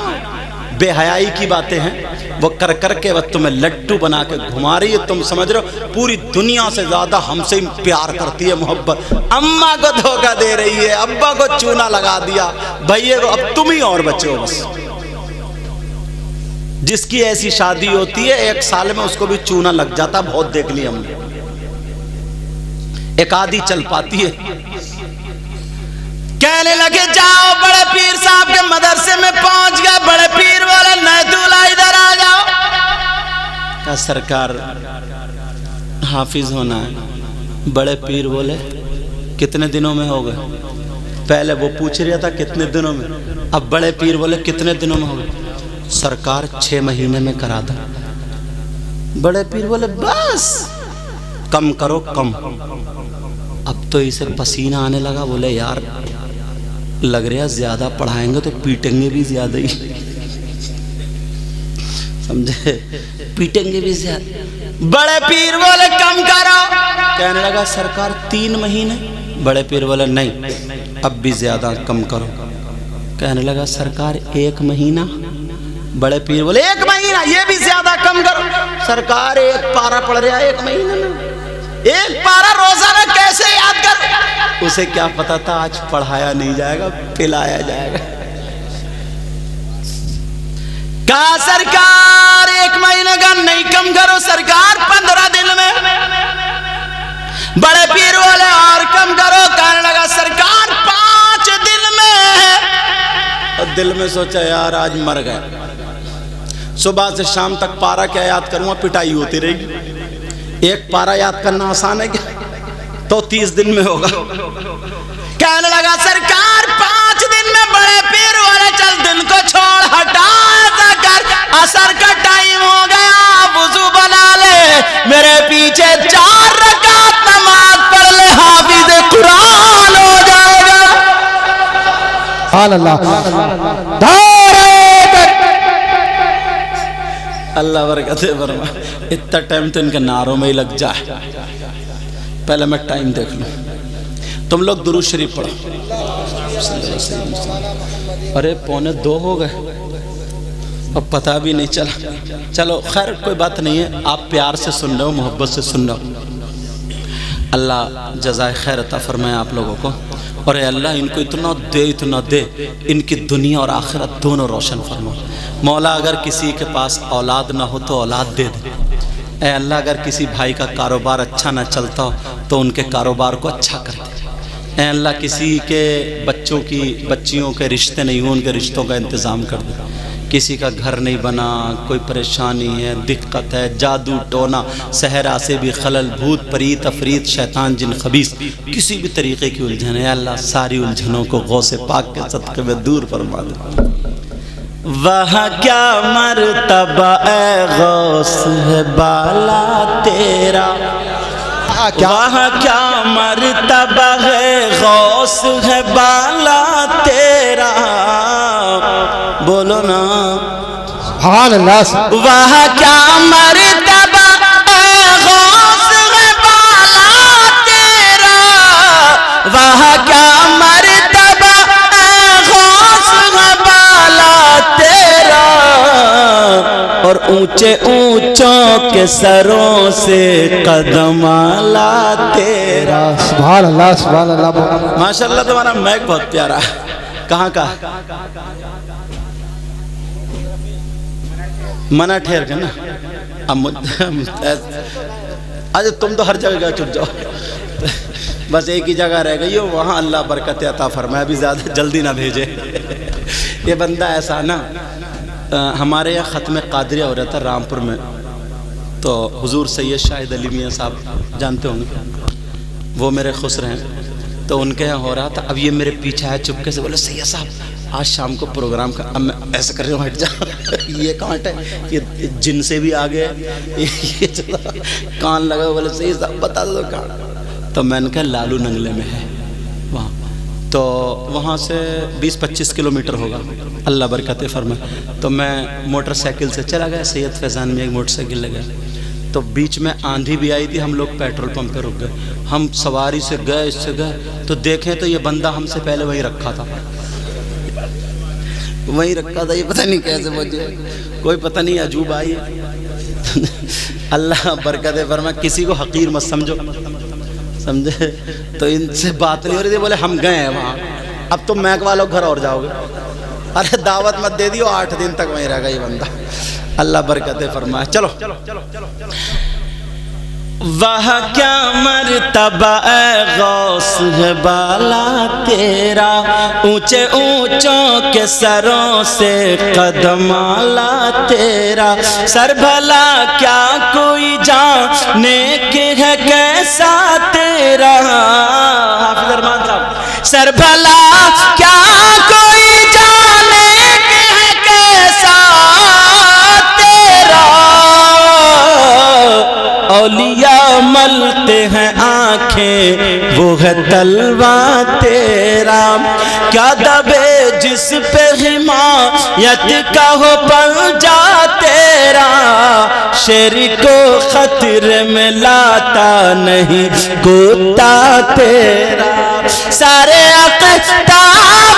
بے حیائی کی باتیں ہیں, وہ کر کر کے وہ تمہیں لٹو بنا کے گھما رہی ہے. تم سمجھ رہے ہو پوری دنیا سے زیادہ ہم سے پیار کرتی ہے, محبت. اماں کو دھوکہ دے رہی ہے, ابا کو چونا لگا دیا, بھائیے کو اب تم ہی اور بچے ہو بس. جس کی ایسی شادی ہوتی ہے 1 سال میں اس کو بھی چونا لگ جاتا, بہت دیکھ لی ہم نے. ایک آدھی چل پاتی ہے. کہنے لگے جاؤ بڑے پیر صاحب کے مدرسے میں پہنچ گیا. بڑے پیر بولے نئے دولہا ادھر آ جاؤ. کہا سرکار حافظ ہونا ہے. بڑے پیر بولے کتنے دنوں میں ہو گئے؟ پہلے وہ پوچھ رہا تھا کتنے دنوں میں, اب بڑے پیر بولے کتنے دنوں میں ہو گئے؟ سرکار 6 مہینے میں کرا دو. بڑے پیر بولے بس کم کرو کم. اب تو اسے پسینہ آنے لگا. بولے یار لگ رہا زیادہ پڑھائیں گے تو پیٹیں گے بھی زیادہ ہی, سمجھے, پیٹیں گے بھی زیادہ. بڑے پیر بولے کم کرو. کہنے لگا سرکار 3 مہینے. بڑے پیر بولے نہیں اب بھی زیادہ کم کرو. کہنے لگا سرکار 1 مہینہ. بڑے پیر بولے 1 مہینہ یہ بھی زیادہ کم کرو. سرکار 1 پارہ پڑھ رہا 1 مہینہ میں, 1 پارہ روزہ میں کیسے یاد کر. اسے کیا پتا تھا آج پڑھایا نہیں جائے گا, پلایا جائے گا. کہا سرکار 1 مہینے کا نہیں کم کرو. سرکار 15 دن میں. بڑے پیر والے اور کم کرو. کہنے لگا سرکار 5 دن میں. اور دل میں سوچا یار آج مر گئے, صبح سے شام تک پارہ کیا یاد کروں گا, پٹائی ہوتی رہے گی. 1 پارہ یاد کرنا آسان ہے کیا, تو 30 دن میں ہوگا. کہنے لگا سرکار 5 دن میں. بڑے پیر والے چل دن کو چھوڑ ہٹا کر عصر کا ٹائم ہو گیا, وضو بنا لے, میرے پیچھے 4 رکعت نماز پڑھ لے, حافظ قرآن ہو جائے گا. سبحان اللہ. اللہ برکت فرما اتنا ٹائم تو ان کے نعروں میں ہی لگ جائے. پہلے میں ٹائم دیکھ لوں. تم لوگ درود شریف پڑھو. ارے 1:45 ہو گئے اب پتہ بھی نہیں چلا. چلو خیر کوئی بات نہیں ہے, آپ پیار سے سن رہے ہو, محبت سے سن رہے ہو. اللہ جزائے خیر عطا فرمائے آپ لوگوں کو, اور اے اللہ ان کو اتنا دے ان کی دنیا اور آخرت دونوں روشن فرما. مولا اگر کسی کے پاس اولاد نہ ہو تو اولاد دے دے. اے اللہ اگر کسی بھائی کا کاروبار اچھا نہ چلتا ہو تو ان کے کاروبار کو اچھا کر دے. اے اللہ کسی کے بچیوں کے رشتے نہیں ہوں, ان کے رشتوں کا انتظام کر دے. کسی کا گھر نہیں بنا, کوئی پریشانی ہے, دقت ہے, جادو ٹونا, صحرا سے بھی خلل, بھوت پریت افریت شیطان جن خبیث, کسی بھی طریقے کی الجھن ہے اللہ ساری الجھنوں کو غوث پاک کے صدقے میں دور فرما دے. وہاں کیا مرتبہ اے غوث ہے بالا تیرا, وہاں کیا مرتبہ ہے غوث ہے بالا تیرا. بولو نا سبحان اللہ. وہاں کیا مرتبہ اے غوث ہے بالا تیرا, وہاں کیا مرتبہ اے غوث ہے بالا تیرا. اور اونچے اونچوں کے سروں سے قدم آلا تیرا. سبحان اللہ سبحان اللہ. ماشاءاللہ تمہارا میک بہت پیارا ہے. کہاں کا منع ٹھہر کے نا. آج تم تو ہر جگہ گئے, چپ جاؤ. بس ایک ہی جگہ رہ گئی ہو, وہاں اللہ برکت عطا فرمائے. ابھی زیادہ جلدی نہ بھیجے. یہ بندہ ایسا نا, ہمارے یہاں ختم قادریہ ہو رہا تھا رامپور میں, تو حضور سید شاہد علی میاں صاحب جانتے ہوں گے, وہ میرے خسر ہیں, تو ان کے یہاں ہو رہا تھا. اب یہ میرے پیچھے آئے چپکے سے, بولے سید صاحب آج شام کو پروگرام کا. اب میں ایسے کر رہا ہوں, ہٹ جا, یہ کانٹ ہے, یہ جن سے بھی آگے کان لگا. بولے سید صاحب بتا دو کہاں. تو میں نے کہا لالو ننگلے میں ہے وہاں. تو وہاں سے 20-25 کلومیٹر ہوگا, اللہ برکت فرمائے. تو میں موٹر سائیکل سے چلا گیا, سید فیضان میں ایک موٹر سائیکل لگا, تو بیچ میں آندھی بھی آئی تھی. ہم لوگ پیٹرول پمپ پہ رک گئے. ہم سواری سے گئے, اس سے گئے, تو دیکھیں تو یہ بندہ ہم سے پہلے وہیں رکھا تھا, وہیں رکھا تھا. یہ پتہ نہیں کیسے پہنچے, کوئی پتہ نہیں عجوب آئی. اللہ برکت فرمائے. کسی کو حقیر مت سمجھو, سمجھے. تو ان سے بات نہیں ہو رہی تھی. بولے ہم گئے ہیں وہاں, اب تم میک والوں گھر اور جاؤ گے. ارے دعوت مت دے دیو, 8 دن تک وہیں رہ گا یہ بندہ. اللہ برکت فرمائے. چلو وہاں کیا مرتبہ اے غوث ہے بالا تیرا, اونچے اونچوں کے سروں سے قدم آلا تیرا. سر بھلا کیا کوئی جانے کہ ہے کیسا تیرا. حافظ ارمان صاحب. سر بھلا کیا کوئی جانے کہ ہے کیسا تیرا. اولیاء ملتے ہیں آنکھیں وہ ہے تلوہ تیرا. کیا دبے جس پہ حمایت کا ہو پنجہ تیرا. شیر کو خطرے میں لاتا نہیں کتا تیرا. سارے اقتاب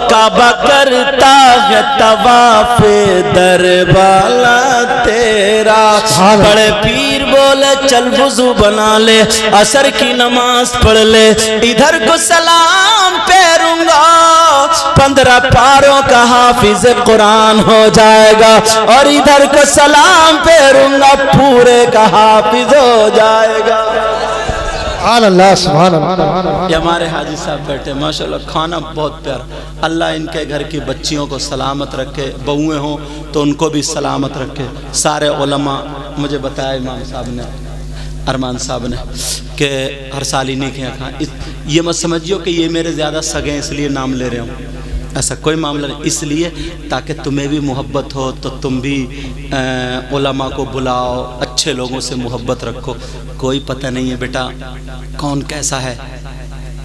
کعبہ کرتا ہے طواف در بالا تیرا. بڑے پیر بولے چل وضو بنا لے, عصر کی نماز پڑھ لے, ادھر کو سلام پھیروں گا, 15 پاروں کا حافظ قرآن ہو جائے گا, اور ادھر کو سلام پھیروں گا, پورے کا حافظ ہو جائے گا. سبحان اللہ سبحان اللہ. یہ ہمارے حاجی صاحب بیٹھے, ماشاءاللہ کھانا بہت پیارا. اللہ ان کے گھر کی بچیوں کو سلامت رکھے, بہویں ہوں تو ان کو بھی سلامت رکھے. سارے علماء مجھے بتایا امام صاحب نے, ارمان صاحب نے, کہ ہر سال انہی کے یہاں. یہ مت سمجھیو کہ یہ میرے زیادہ سگے اس لیے نام لے رہے ہوں, ایسا کوئی معاملہ نہیں، اس لیے تاکہ تمہیں بھی محبت ہو تو تم بھی علماء کو بلاؤ، اچھے لوگوں سے محبت رکھو۔ کوئی پتہ نہیں ہے بیٹا کون کیسا ہے،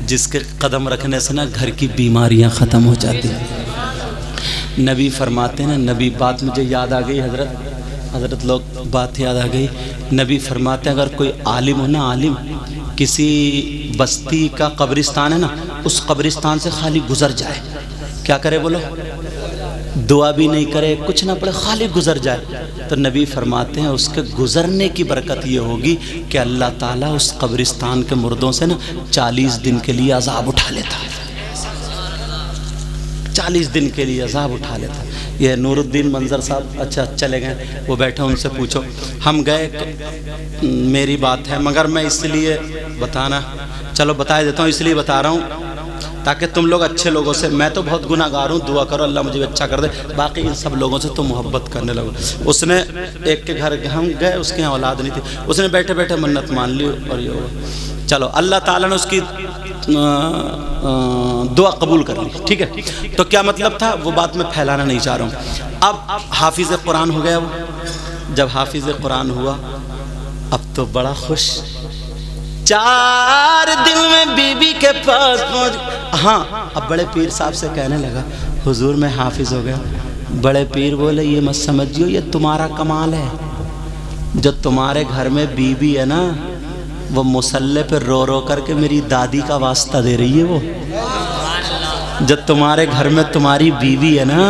جس کے قدم رکھنے سے نا گھر کی بیماریاں ختم ہو جاتی ہیں۔ نبی فرماتے ہیں نا، نبی بات مجھے یاد آ گئی، حضرت لوگ بات یاد آ گئی، نبی فرماتے ہیں اگر کوئی عالم ہو نا، عالم کسی بستی کا قبرستان ہے نا، اس قبرستان سے خالی گزر جائے، کیا کرے بولو؟ دعا بھی نہیں کرے، کچھ نہ پڑھے، خالی گزر جائے، تو نبی فرماتے ہیں اس کے گزرنے کی برکت یہ ہوگی کہ اللہ تعالیٰ اس قبرستان کے مردوں سے نا 40 دن کے لیے عذاب اٹھا لیتا ہے، 40 دن کے لیے عذاب اٹھا لیتا ہے۔ یہ نور الدین منظر صاحب اچھا چلے گئے، وہ بیٹھے، ان سے پوچھو، ہم گئے، میری بات ہے مگر میں اس لیے بتانا، چلو بتا دیتا ہوں، اس لیے بتا رہا ہوں تاکہ تم لوگ اچھے لوگوں سے، میں تو بہت گناہ گار ہوں، دعا کرو اللہ مجھے اچھا کر دے، باقی ان سب لوگوں سے تو محبت کرنے لگو۔ اس نے ایک کے گھر ہم گئے، اس کے یہاں اولاد نہیں تھی، اس نے بیٹھے بیٹھے منت مان لی، اور یہ ہوا، چلو اللہ تعالیٰ نے اس کی دعا قبول کر لی، ٹھیک ہے۔ تو کیا مطلب تھا، وہ بات میں پھیلانا نہیں چاہ رہا ہوں۔ اب حافظ قرآن ہو گیا وہ، جب حافظ قرآن ہوا اب تو بڑا خوش، 4 دن میں بی بی کے پاس پہنچ، ہاں اب بڑے پیر صاحب سے کہنے لگا حضور میں حافظ ہو گیا۔ بڑے پیر بولے یہ مت سمجھیو یہ تمہارا کمال ہے، جو تمہارے گھر میں بی بی ہے نا وہ مصلی پہ رو رو کر کے میری دادی کا واسطہ دے رہی ہے، وہ جو تمہارے گھر میں تمہاری بیوی ہے نا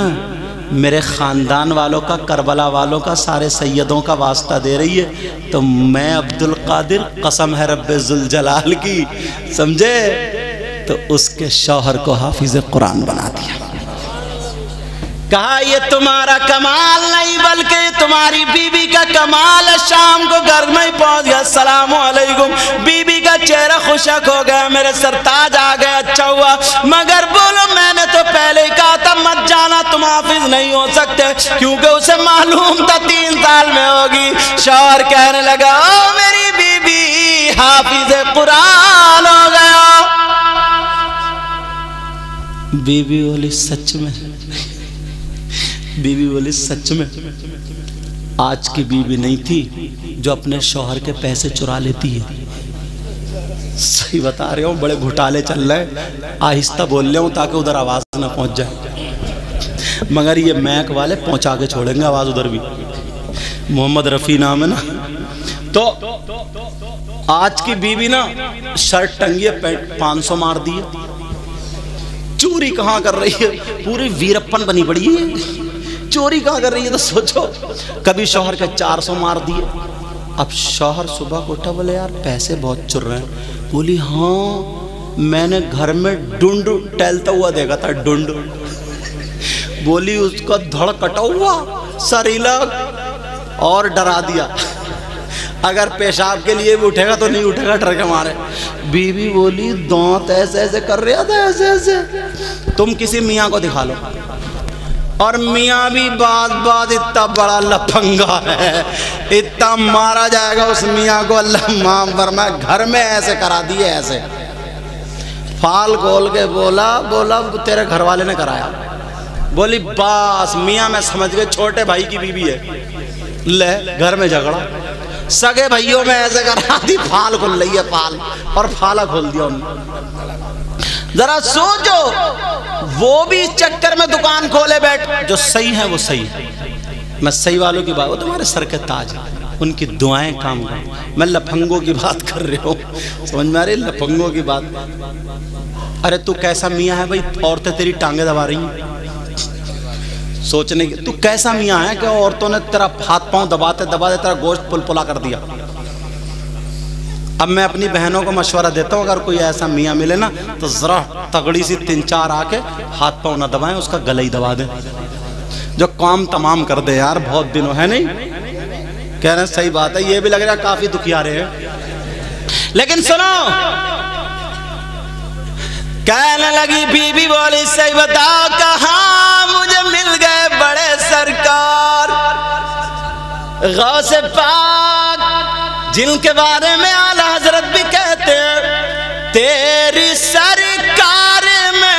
میرے خاندان والوں کا، کربلا والوں کا، سارے سیدوں کا واسطہ دے رہی ہے، تو میں عبدالقادر قسم ہے رب ذوالجلال کی، سمجھے، تو اس کے شوہر کو حافظ قرآن بنا دیا۔ کہا یہ تمہارا کمال نہیں بلکہ تمہاری بیوی کا کمال ہے۔ شام کو گھر میں پہنچ گیا، السلام علیکم، بیوی کا چہرہ خوشک ہو گیا، میرے سرتاج آ گیا، اچھا ہوا، مگر بولو میں نے تو پہلے ہی کہا تھا مت جانا، تم حافظ نہیں ہو سکتے، کیونکہ اسے معلوم تھا 3 سال میں ہوگی۔ شوہر کہنے لگا او میری بیوی حافظ قرآن ہو گیا۔ بیوی بولی سچ میں؟ بیوی بولی سچ میں؟ آج کی بیوی نہیں تھی جو اپنے شوہر کے پیسے چرا لیتی ہے، صحیح بتا رہے ہوں، بڑے گھٹالے چل رہے ہیں، آہستہ بول رہا ہوں تاکہ ادھر آواز نہ پہنچ جائے، مگر یہ میک والے پہنچا کے چھوڑیں گے آواز ادھر بھی، محمد رفیع نام ہے نا۔ تو آج کی بیوی نا شرٹ ٹنگی ہے، 500 مار دی ہے، چوری کہاں کر رہی ہے، پوری ویرپن بنی پڑی ہے، چوری کہاں کر رہی ہے، تو سوچو، کبھی شوہر کا 400 مار دیے۔ اب شوہر صبح کو اٹھا، بولے یار پیسے بہت چر رہے ہیں، بولی ہاں میں نے گھر میں ڈنڈ ٹہلتا ہوا دیکھا تھا، ڈنڈ، بولی اس کا دھڑ کٹا ہوا، سریلا، اور ڈرا دیا، اگر پیشاب کے لیے بھی اٹھے گا تو نہیں اٹھے گا ڈر کے مارے۔ بیوی بولی دانت ایسے ایسے کر رہا تھا، ایسے ایسے، تم کسی میاں کو دکھا لو، اور میاں بھی بعض اتنا بڑا لپنگا ہے، اتنا مارا جائے گا اس میاں کو، اللہ معاف فرمائے، گھر میں ایسے کرا دیے، ایسے فال کھول کے بولا تیرے گھر والے نے کرایا، بولی باس میاں میں سمجھ گئے چھوٹے بھائی کی بیوی ہے، لے گھر میں جھگڑا، سگے بھائیوں میں ایسے کرا دی، فال کھل رہی ہے، فال، اور پھالا کھول دیا انہوں نے۔ ذرا سوچو، وہ بھی اس چکر میں دکان کھولے بیٹھ، جو صحیح ہیں وہ صحیح ہے، میں صحیح والوں کی بات، وہ تمہارے سر کے تاج ہیں، ان کی دعائیں کام کریں، میں لپنگوں کی بات کر رہا ہوں، سمجھ میں آ رہی لپنگوں کی بات؟ ارے تو کیسا میاں ہے بھائی، عورتیں تیری ٹانگیں دبا رہی ہیں، سوچنے کی، تو کیسا میاں ہے کہ عورتوں نے تیرا ہاتھ پاؤں دباتے تیرا گوشت پل پلا کر دیا۔ اب میں اپنی بہنوں کو مشورہ دیتا ہوں، اگر کوئی ایسا میاں ملے نا تو ذرا تگڑی سی 3-4 آ کے ہاتھ پاؤں نہ دبائیں، اس کا گلہ ہی دبا دیں، جو کام تمام کر دے، یار بہت دنوں ہے نہیں، کہہ رہے ہیں صحیح بات ہے، یہ بھی لگ رہا ہے کافی دکھیا رہے ہیں، لیکن سنو، کہنے لگی بی بی بولی صحیح بتاؤ کہاں مجھے مل گئے بڑے سرکار غوث پاک، جن کے بارے میں اعلیٰ حضرت بھی کہتے ہیں تیری سرکار میں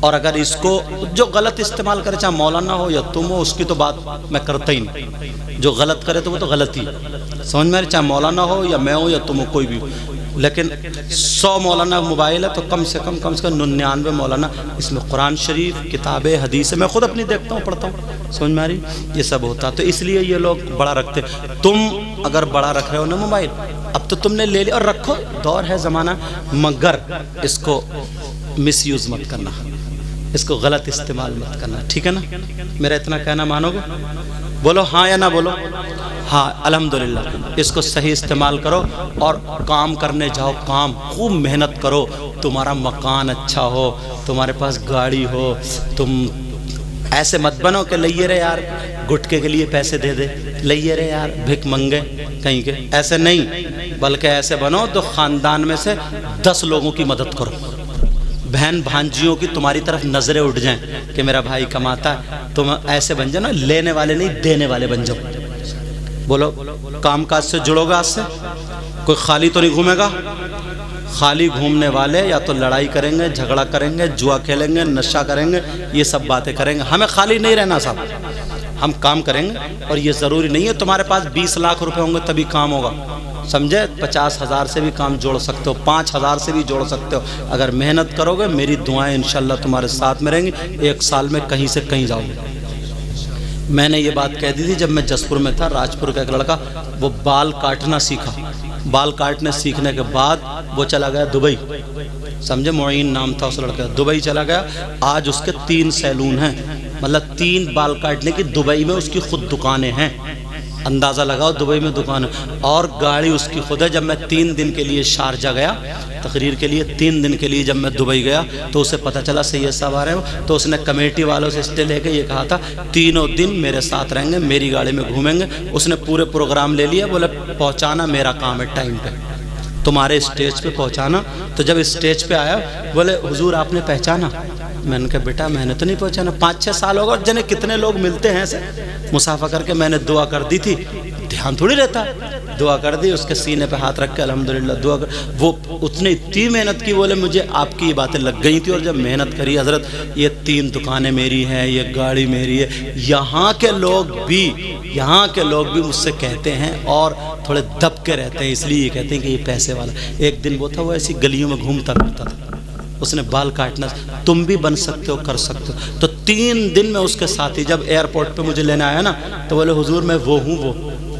اور اگر اس کو جو غلط استعمال کرے، چاہے مولانا ہو یا تم ہو، اس کی تو بات میں کرتا ہی نہیں، جو غلط کرے تو وہ تو غلط ہی، سمجھ میں آ رہی؟ چاہے مولانا ہو یا میں ہوں یا تم ہو، کوئی بھی ہو، لیکن 100 مولانا موبائل ہے تو کم سے کم 99 مولانا اس میں قرآن شریف، کتابیں، حدیث، میں خود اپنی دیکھتا ہوں، پڑھتا ہوں، سمجھ میں آ رہی؟ یہ سب ہوتا، تو اس لیے یہ لوگ بڑا رکھتے۔ تم اگر بڑا رکھ رہے ہو نا موبائل، اب تو تم نے لے لیا اور رکھو، دور ہے، زمانہ، مگر اس کو مس یوز مت کرنا، اس کو غلط استعمال مت کرنا، ٹھیک ہے نا؟ میرا اتنا کہنا مانو گے؟ بولو ہاں یا نہ بولو؟ ہاں، الحمدللہ، اس کو صحیح استعمال کرو اور کام کرنے جاؤ، کام خوب محنت کرو، تمہارا مکان اچھا ہو، تمہارے پاس گاڑی ہو، تم ایسے مت بنو کہ لئیے رہے یار گٹکے کے لیے پیسے دے دے، لئیے رہے یار بھک منگے کہیں کے، ایسے نہیں، بلکہ ایسے بنو تو خاندان میں سے 10 لوگوں کی مدد کرو، بہن بھانجیوں کی تمہاری طرف نظریں اٹھ جائیں کہ میرا بھائی کماتا ہے، تم ایسے بن جاؤ نا، لینے والے نہیں دینے والے بن جاؤ۔ بولو کام کاج سے جڑو گے، آج سے کوئی خالی تو نہیں گھومے گا؟ خالی گھومنے والے یا تو لڑائی کریں گے، جھگڑا کریں گے، جوا کھیلیں گے، نشہ کریں گے، یہ سب باتیں کریں گے۔ ہمیں خالی نہیں رہنا صاحب، ہم کام کریں گے، اور یہ ضروری نہیں ہے تمہارے پاس 20 لاکھ روپے ہوں گے تبھی کام ہوگا، سمجھے؟ 50,000 سے بھی کام جوڑ سکتے ہو، 5,000 سے بھی جوڑ سکتے ہو، اگر محنت کرو گے، میری دعائیں انشاءاللہ تمہارے ساتھ میں رہیں گی، 1 سال میں کہیں سے کہیں جاؤ گے۔ میں نے یہ بات کہہ دی تھی جب میں جسپور میں تھا، راجپور کا ایک لڑکا، وہ بال کاٹنا سیکھا، بال کاٹنے سیکھنے کے بعد وہ چلا گیا دبئی، سمجھے؟ معین نام تھا اس لڑکے، دبئی چلا گیا، آج اس کے 3 سیلون ہیں، مطلب 3 بال کاٹنے کی دبئی میں اس کی خود دکانیں ہیں، اندازہ لگاؤ دبئی میں دکان ہے، اور گاڑی اس کی خود ہے۔ جب میں 3 دن کے لیے شارجہ گیا تقریر کے لیے، 3 دن کے لیے جب میں دبئی گیا تو اسے پتہ چلا سید صاحب آ رہے ہیں، تو اس نے کمیٹی والوں سے اسٹے لے کے یہ کہا تھا 3 دن میرے ساتھ رہیں گے، میری گاڑی میں گھومیں گے۔ اس نے پورے پروگرام لے لیا، بولے پہنچانا میرا کام ہے ٹائم پہ، تمہارے اسٹیج پہ پہنچانا۔ تو جب اسٹیج پہ آیا بولے حضور آپ نے پہچانا؟ میں نے کہا بیٹا میں نے تو نہیں پہچانا، 5-6 سال ہوگا، جنہیں کتنے لوگ ملتے ہیں ایسے مسافہ کر کے، میں نے دعا کر دی تھی، دھیان تھوڑی رہتا، دعا کر دی، اس کے سینے پہ ہاتھ رکھ کے الحمدللہ دعا کر، وہ اتنی اتنی محنت کی، بولے مجھے آپ کی یہ باتیں لگ گئی تھی، اور جب محنت کری حضرت یہ 3 دکانیں میری ہیں، یہ گاڑی میری ہے، یہاں کے لوگ بھی مجھ سے کہتے ہیں اور تھوڑے دب کے رہتے ہیں، اس لیے یہ کہتے ہیں کہ یہ پیسے والا۔ ایک دن وہ تھا، وہ ایسی گلیوں میں گھومتا پھرتا تھا، اس نے بال کاٹنا، تم بھی بن سکتے ہو، کر سکتے ہو۔ تو 3 دن میں اس کے ساتھ ہی جب ایئرپورٹ پہ مجھے لینے آیا نا تو بولے حضور میں وہ ہوں وہ،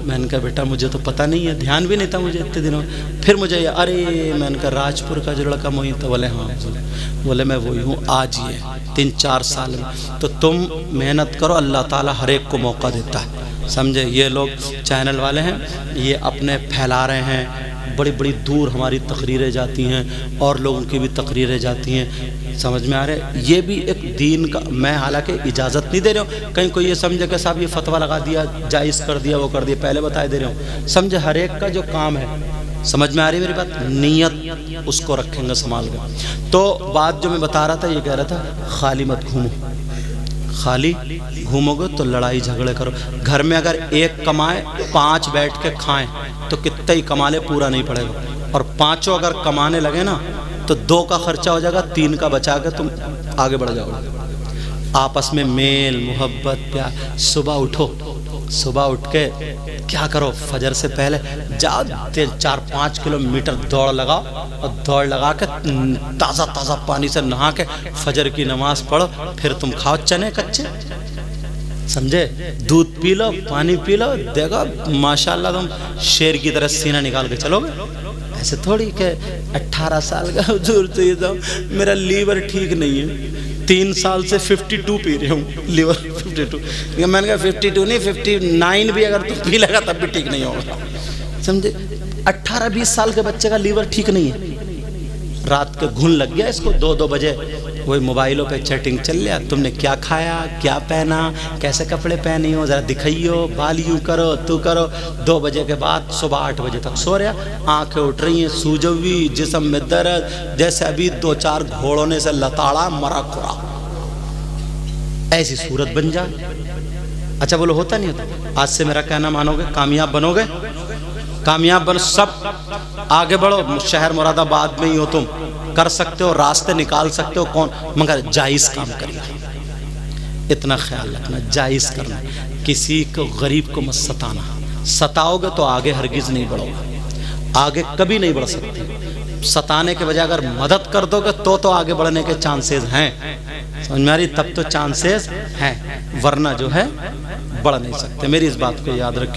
میں نے کہا بیٹا مجھے تو پتہ نہیں ہے، دھیان بھی نہیں تھا مجھے اتنے دنوں، پھر مجھے یہ ارے میں نے کہا راجپور کا جو لڑکا موہی تھا، بولے ہاں، بولے میں وہی ہوں، آج ہی ہے 3-4 سال میں۔ تو تم محنت کرو، اللہ تعالیٰ ہر ایک کو موقع دیتا ہے، سمجھے؟ یہ لوگ چینل والے ہیں، یہ اپنے پھیلا رہے ہیں، بڑی بڑی دور ہماری تقریریں جاتی ہیں اور لوگوں کی بھی تقریریں جاتی ہیں، سمجھ میں آ رہے؟ یہ بھی ایک دین کا، میں حالانکہ اجازت نہیں دے رہا ہوں کہیں کوئی یہ سمجھے کہ صاحب یہ فتویٰ لگا دیا، جائز کر دیا، وہ کر دیا، پہلے بتائے دے رہا ہوں، سمجھے؟ ہر ایک کا جو کام ہے، سمجھ میں آ رہی میری بات؟ نیت اس کو رکھیں گے سنبھال کے۔ تو بات جو میں بتا رہا تھا، یہ کہہ رہا تھا خالی مت گھومو، خالی گھومو گے تو لڑائی جھگڑے کرو، گھر میں اگر 1 کمائے 5 بیٹھ کے کھائیں تو کتنا ہی کما لے پورا نہیں پڑے گا، اور 5 اگر کمانے لگے نا تو 2 کا خرچہ ہو جائے گا، 3 کا بچا کے تم آگے بڑھ جاؤ گے۔ آپس میں میل محبت پیار، صبح اٹھو، صبح اٹھ کے کیا کرو، فجر سے پہلے جاؤ 4-5 کلومیٹر دوڑ لگاؤ، اور دوڑ لگا کے تازہ تازہ پانی سے نہا کے فجر کی نماز پڑھو، پھر تم کھاؤ چنے کچے، سمجھے؟ دودھ پی لو، پانی پی لو، دیکھو ماشاءاللہ تم شیر کی طرح سینہ نکال کے چلو گے۔ ایسے تھوڑی کہ 18 سال کا حضور تو یہ تو میرا لیور ٹھیک نہیں ہے، 3 سال سے 52 پی رہے ہوں، لیور 52، میں نے کہا 52 نہیں 59 بھی اگر تم پی لگا تب بھی ٹھیک نہیں ہوگا، سمجھے؟ 18-20 سال کے بچے کا لیور ٹھیک نہیں ہے، رات کے گھن لگ گیا اس کو، 2 بجے وہی موبائلوں پہ چیٹنگ چل لیا، تم نے کیا کھایا، کیا پہنا، کیسے کپڑے پہنی ہو، ذرا دکھائیو، بال یوں کرو، تو کرو، 2 بجے کے بعد صبح 8 بجے تک سو رہا، آنکھیں اٹھ رہی ہیں، سوجوی، جسم میں درد، جیسے ابھی 2-4 گھوڑوں نے سے لتاڑا مرا کھرا، ایسی صورت بن جائے۔ اچھا بولو ہوتا نہیں ہوتا؟ آج سے میرا کہنا مانو گے، کامیاب بنو گے، کامیاب بنو، سب آگے بڑھو، شہر مراد آباد میں ہی ہو تم، کر سکتے ہو، راستے نکال سکتے ہو کون، مگر جائز کام کریے، اتنا خیال رکھنا، جائز کرنا، کسی کو غریب کو مت ستانا، ستاؤ گے تو آگے ہرگز نہیں بڑھو گے، آگے کبھی نہیں بڑھ سکتے، ستانے کے بجائے اگر مدد کر دو گے تو آگے بڑھنے کے چانسز ہیں، سمجھ میں آ رہی، تب تو چانسز ہیں، ورنہ جو ہے بڑھ نہیں سکتے، میری اس بات کو یاد رکھیے۔